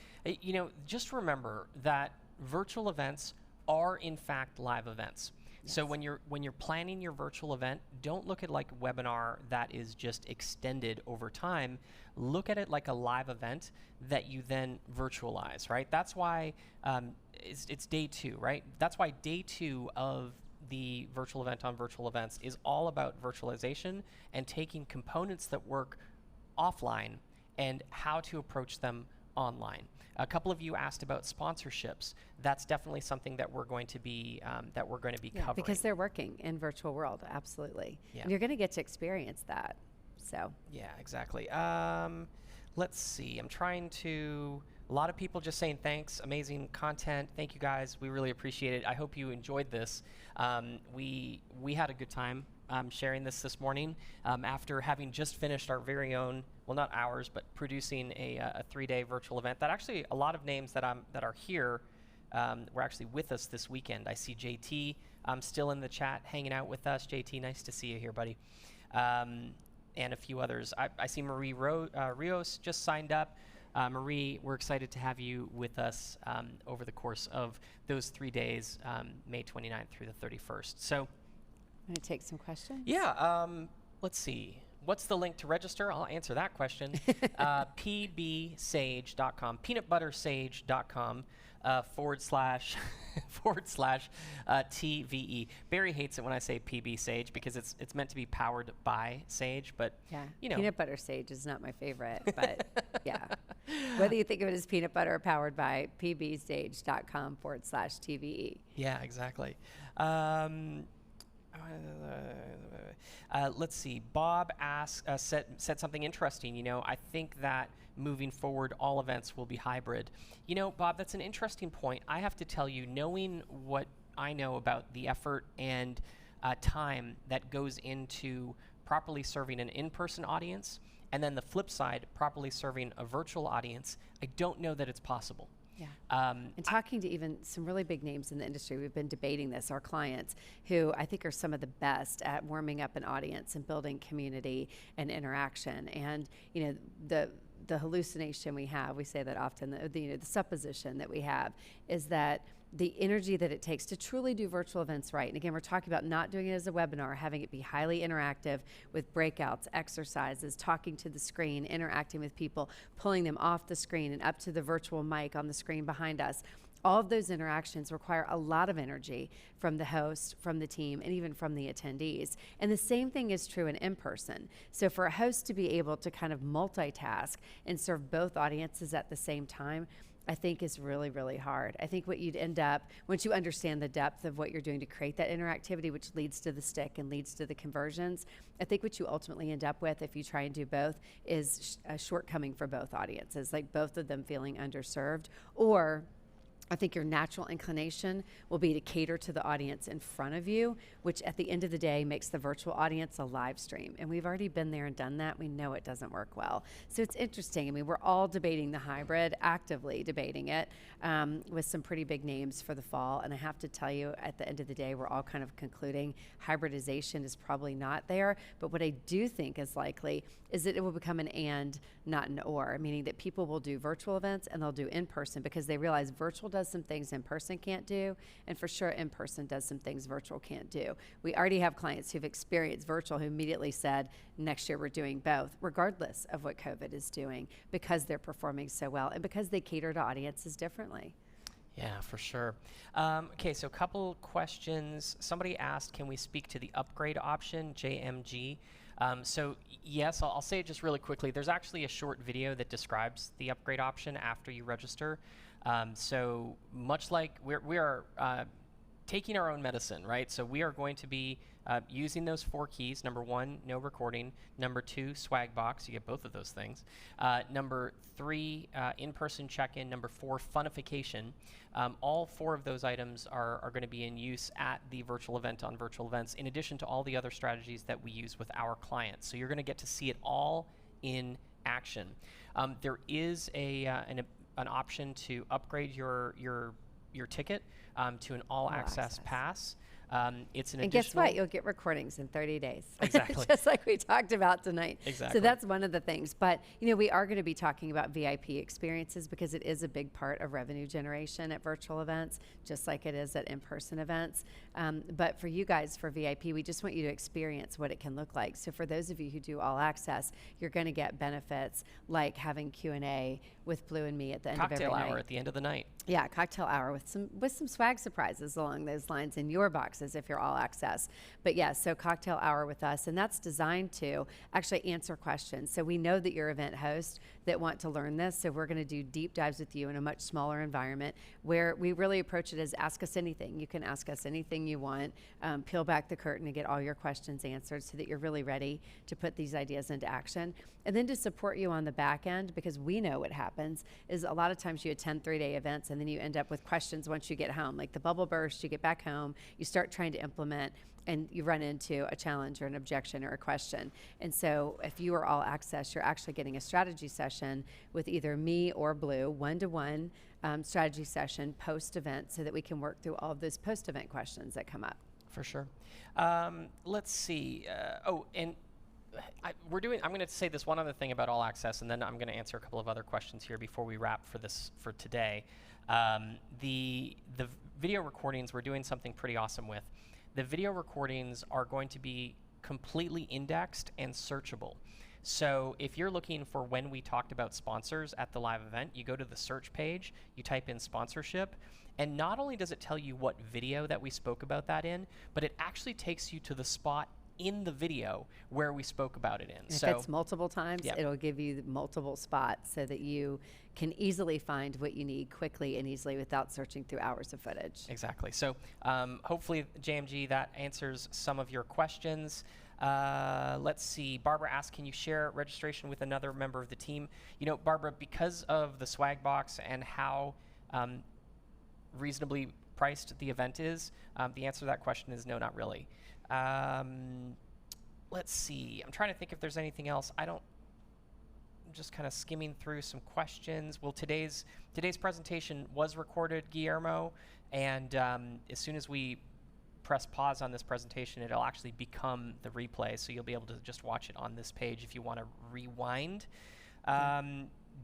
just remember that virtual events are in fact live events. Yes. So when you're planning your virtual event, don't look at like a webinar that is just extended over time. Look at it like a live event that you then virtualize, right? That's why it's day 2, right? That's why day 2 of the virtual event on virtual events is all about virtualization and taking components that work offline and how to approach them online. A couple of you asked about sponsorships. That's definitely something that we're going to be covering. Because they're working in virtual world, absolutely. Yeah. And you're going to get to experience that. So. Yeah, exactly. Let's see. I'm trying to. A lot of people just saying thanks, amazing content. Thank you guys. We really appreciate it. I hope you enjoyed this. We had a good time sharing this morning after having just finished our very own, well, not ours, but producing a 3-day virtual event that actually a lot of names that are here were actually with us this weekend. I see JT still in the chat hanging out with us. JT, nice to see you here, buddy. And a few others. I see Marie Rios just signed up. Marie, we're excited to have you with us over the course of those 3 days, May 29th through the 31st. So, I'm going to take some questions. Yeah, let's see. What's the link to register? I'll answer that question. pbsage.com, peanutbuttersage.com / TVE. Barry hates it when I say PB Sage because it's meant to be powered by Sage, but yeah, you know. Peanut butter sage is not my favorite, but yeah. Whether you think of it as peanut butter or powered by, pbsage.com / TVE. Yeah, exactly. Let's see. Bob said something interesting. I think that moving forward, all events will be hybrid. Bob, that's an interesting point. I have to tell you, knowing what I know about the effort and time that goes into properly serving an in-person audience, and then the flip side, properly serving a virtual audience, I don't know that it's possible. Yeah. And talking to even some really big names in the industry, we've been debating this, our clients, who I think are some of the best at warming up an audience and building community and interaction. And, the hallucination we have, we say that often, the supposition that we have is that the energy that it takes to truly do virtual events right. And again, we're talking about not doing it as a webinar, having it be highly interactive with breakouts, exercises, talking to the screen, interacting with people, pulling them off the screen and up to the virtual mic on the screen behind us. All of those interactions require a lot of energy from the host, from the team, and even from the attendees. And the same thing is true in person. So for a host to be able to kind of multitask and serve both audiences at the same time, I think is really, really hard. I think what you'd end up, once you understand the depth of what you're doing to create that interactivity, which leads to the stick and leads to the conversions, I think what you ultimately end up with, if you try and do both, is a shortcoming for both audiences, like both of them feeling underserved, or I think your natural inclination will be to cater to the audience in front of you, which at the end of the day makes the virtual audience a live stream. And we've already been there and done that. We know it doesn't work well. So it's interesting. I mean, we're all debating the hybrid, actively debating it, with some pretty big names for the fall. And I have to tell you, at the end of the day, we're all kind of concluding hybridization is probably not there. But what I do think is likely is that it will become an and, not an or, meaning that people will do virtual events and they'll do in-person because they realize virtual does some things in-person can't do, and for sure in-person does some things virtual can't do. We already have clients who've experienced virtual who immediately said, next year we're doing both, regardless of what COVID is doing, because they're performing so well and because they cater to audiences differently. Yeah, for sure. Okay, so a couple questions. Somebody asked, can we speak to the upgrade option, JMG? So yes, I'll say it just really quickly. There's actually a short video that describes the upgrade option after you register. So much like we are taking our own medicine, right? So we are going to be using those 4 keys. Number 1, no recording. Number 2, swag box. You get both of those things. Number 3, in-person check-in. Number 4, funification. All 4 of those items are going to be in use at the virtual event on virtual events, in addition to all the other strategies that we use with our clients. So you're going to get to see it all in action. There is an option to upgrade your ticket to an all-access pass. It's an and additional... guess what? You'll get recordings in 30 days. Exactly. Just like we talked about tonight. Exactly. So that's one of the things. But, you know, we are going to be talking about VIP experiences because it is a big part of revenue generation at virtual events, just like it is at in-person events. But for you guys, for VIP, we just want you to experience what it can look like. So for those of you who do all access, you're going to get benefits like having Q&A with Blue and me at the end of every night. Cocktail hour at the end of the night. Yeah, cocktail hour with some swag surprises along those lines in your boxes if you're all access. But yeah, so cocktail hour with us, and that's designed to actually answer questions. So we know that you're event hosts that want to learn this, so we're going to do deep dives with you in a much smaller environment where we really approach it as ask us anything. You can ask us anything you want, peel back the curtain and get all your questions answered so that you're really ready to put these ideas into action. And then to support you on the back end, because we know what happens is a lot of times you attend 3-day events and then you end up with questions once you get home, like the bubble burst, you get back home, you start trying to implement, and you run into a challenge or an objection or a question. And so if you are all access, you're actually getting a strategy session with either me or Blue, one-to-one strategy session post-event so that we can work through all of those post-event questions that come up. For sure. Let's see. I'm going to say this one other thing about all access, and then I'm going to answer a couple of other questions here before we wrap for today. The video recordings, we're doing something pretty awesome with. The video recordings are going to be completely indexed and searchable. So if you're looking for when we talked about sponsors at the live event, you go to the search page, you type in sponsorship, and not only does it tell you what video that we spoke about that in, but it actually takes you to the spot in the video where we spoke about it in. And if it's multiple times, yeah, it'll give you multiple spots so that you can easily find what you need quickly and easily without searching through hours of footage. Exactly. So hopefully, JMG, that answers some of your questions. Let's see. Barbara asked, can you share registration with another member of the team? You know, Barbara, because of the swag box and how reasonably priced the event is, the answer to that question is no, not really. Let's see. I'm trying to think if there's anything else. I'm just kind of skimming through some questions. Well, today's presentation was recorded, Guillermo, and as soon as we press pause on this presentation, it'll actually become the replay, so you'll be able to just watch it on this page if you want to rewind.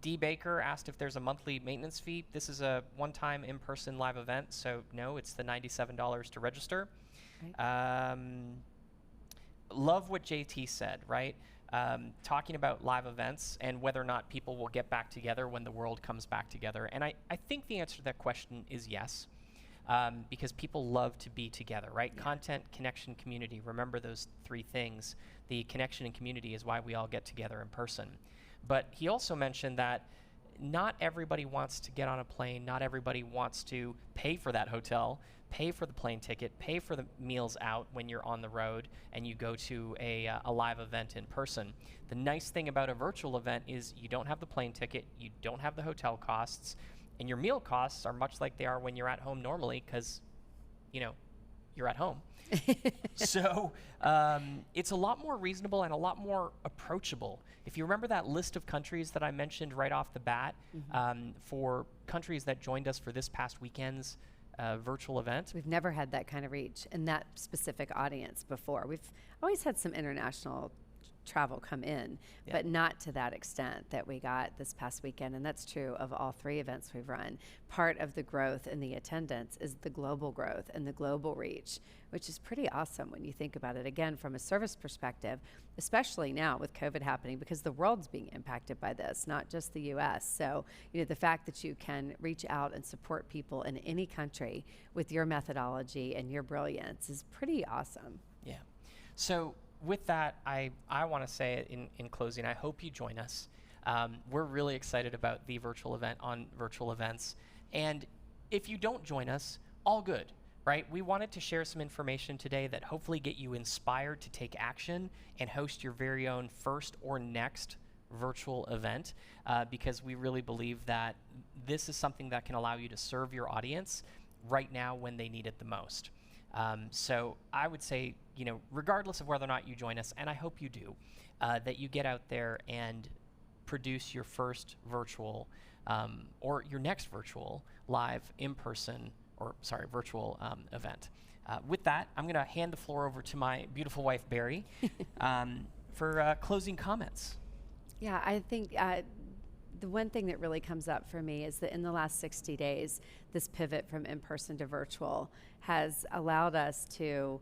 D. Baker asked if there's a monthly maintenance fee. This is a one-time in-person live event, so no, it's the $97 to register. Right. Love what JT said, right? Talking about live events and whether or not people will get back together when the world comes back together. And I think the answer to that question is yes, because people love to be together, right? Yeah. Content, connection, community. Remember those 3 things. The connection and community is why we all get together in person. But he also mentioned that not everybody wants to get on a plane. Not everybody wants to pay for that hotel, pay for the plane ticket, pay for the meals out when you're on the road and you go to a live event in person. The nice thing about a virtual event is you don't have the plane ticket, you don't have the hotel costs, And your meal costs are much like they are when you're at home normally, because, you're at home. So it's a lot more reasonable and a lot more approachable. If you remember that list of countries that I mentioned right off the bat, for countries that joined us for this past weekend's virtual event. We've never had that kind of reach in that specific audience before. We've always had some international travel come in, but not to that extent that we got this past weekend. And that's true of all 3 events we've run. Part of the growth in the attendance is the global growth and the global reach, which is pretty awesome when you think about it, again, from a service perspective, especially now with COVID happening, because the world's being impacted by this, not just the US. So, the fact that you can reach out and support people in any country with your methodology and your brilliance is pretty awesome. Yeah. So with that, I want to say in closing, I hope you join us. We're really excited about the virtual event on virtual events. And if you don't join us, all good, right? We wanted to share some information today that hopefully get you inspired to take action and host your very own first or next virtual event, because we really believe that this is something that can allow you to serve your audience right now when they need it the most. So I would say, regardless of whether or not you join us, and I hope you do, that you get out there and produce your first virtual or your next virtual live virtual event. With that, I'm going to hand the floor over to my beautiful wife, Barry, for closing comments. Yeah, I think the one thing that really comes up for me is that in the last 60 days, this pivot from in-person to virtual has allowed us to,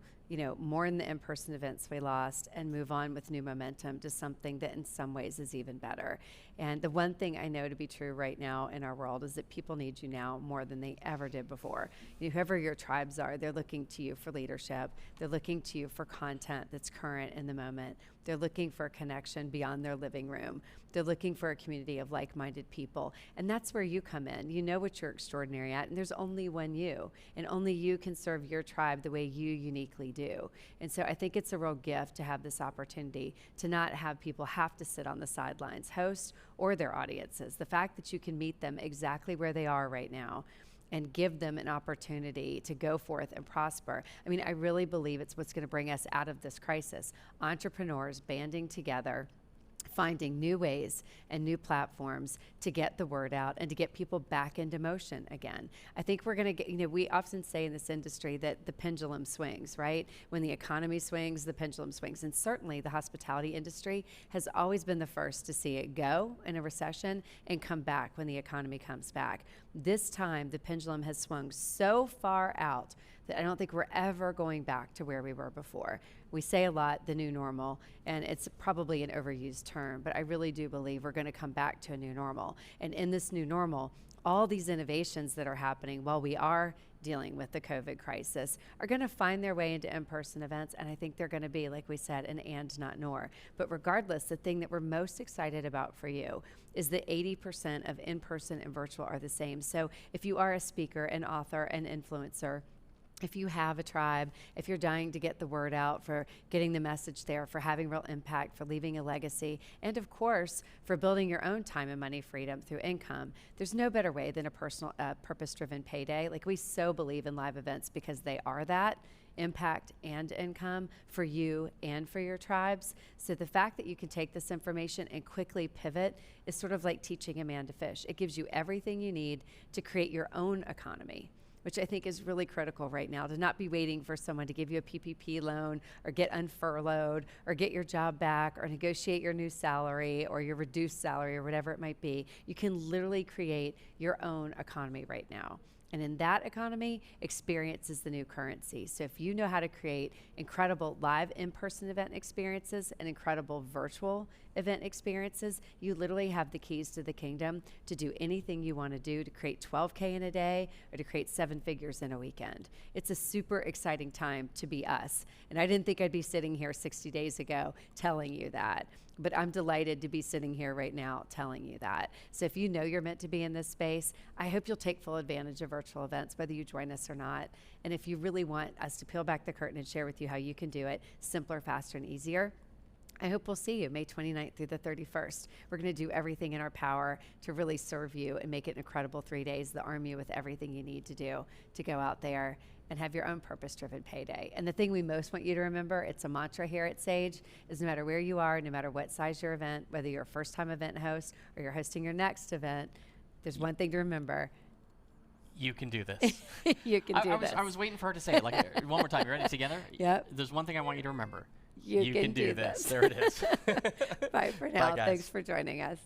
mourn the in-person events we lost and move on with new momentum to something that in some ways is even better. And the one thing I know to be true right now in our world is that people need you now more than they ever did before. Whoever your tribes are, they're looking to you for leadership. They're looking to you for content that's current in the moment. They're looking for a connection beyond their living room. They're looking for a community of like-minded people. And that's where you come in. You know what you're extraordinary at, and there's only one you. And only you can serve your tribe the way you uniquely do. And so I think it's a real gift to have this opportunity to not have people have to sit on the sidelines, host or their audiences. The fact that you can meet them exactly where they are right now and give them an opportunity to go forth and prosper. I mean, I really believe it's what's going to bring us out of this crisis. Entrepreneurs banding together, finding new ways and new platforms to get the word out and to get people back into motion again. I think we're going to get, we often say in this industry that the pendulum swings, right? When the economy swings, the pendulum swings. And certainly the hospitality industry has always been the first to see it go in a recession and come back when the economy comes back. This time, the pendulum has swung so far out that I don't think we're ever going back to where we were before. We say a lot, the new normal, and it's probably an overused term, but I really do believe we're going to come back to a new normal. And in this new normal, all these innovations that are happening while we are dealing with the COVID crisis are going to find their way into in-person events, and I think they're going to be, like we said, an and not nor. But regardless, the thing that we're most excited about for you is that 80% of in-person and virtual are the same. So if you are a speaker, an author, an influencer, if you have a tribe, if you're dying to get the word out, for getting the message there, for having real impact, for leaving a legacy, and of course, for building your own time and money freedom through income, there's no better way than a personal, purpose-driven payday. Like, we so believe in live events because they are that impact and income for you and for your tribes. So the fact that you can take this information and quickly pivot is sort of like teaching a man to fish. It gives you everything you need to create your own economy, which I think is really critical right now, to not be waiting for someone to give you a PPP loan or get unfurloughed or get your job back or negotiate your new salary or your reduced salary or whatever it might be. You can literally create your own economy right now. And in that economy, experience is the new currency. So if you know how to create incredible live in-person event experiences and incredible virtual event experiences, you literally have the keys to the kingdom to do anything you want to do, to create 12K in a day or to create 7 figures in a weekend. It's a super exciting time to be us. And I didn't think I'd be sitting here 60 days ago telling you that. But I'm delighted to be sitting here right now telling you that. So if you know you're meant to be in this space, I hope you'll take full advantage of virtual events, whether you join us or not. And if you really want us to peel back the curtain and share with you how you can do it simpler, faster, and easier, I hope we'll see you May 29th through the 31st. We're going to do everything in our power to really serve you and make it an incredible 3 days, the arm you with everything you need to do to go out there and have your own purpose-driven payday. And the thing we most want you to remember, it's a mantra here at Sage, is no matter where you are, no matter what size your event, whether you're a first-time event host or you're hosting your next event, there's one thing to remember. You can do this. You can do this. I was waiting for her to say it. Like, one more time. You ready? Together? Yep. There's one thing I want you to remember. You can do this. There it is. Bye for now. Bye, guys. Thanks for joining us.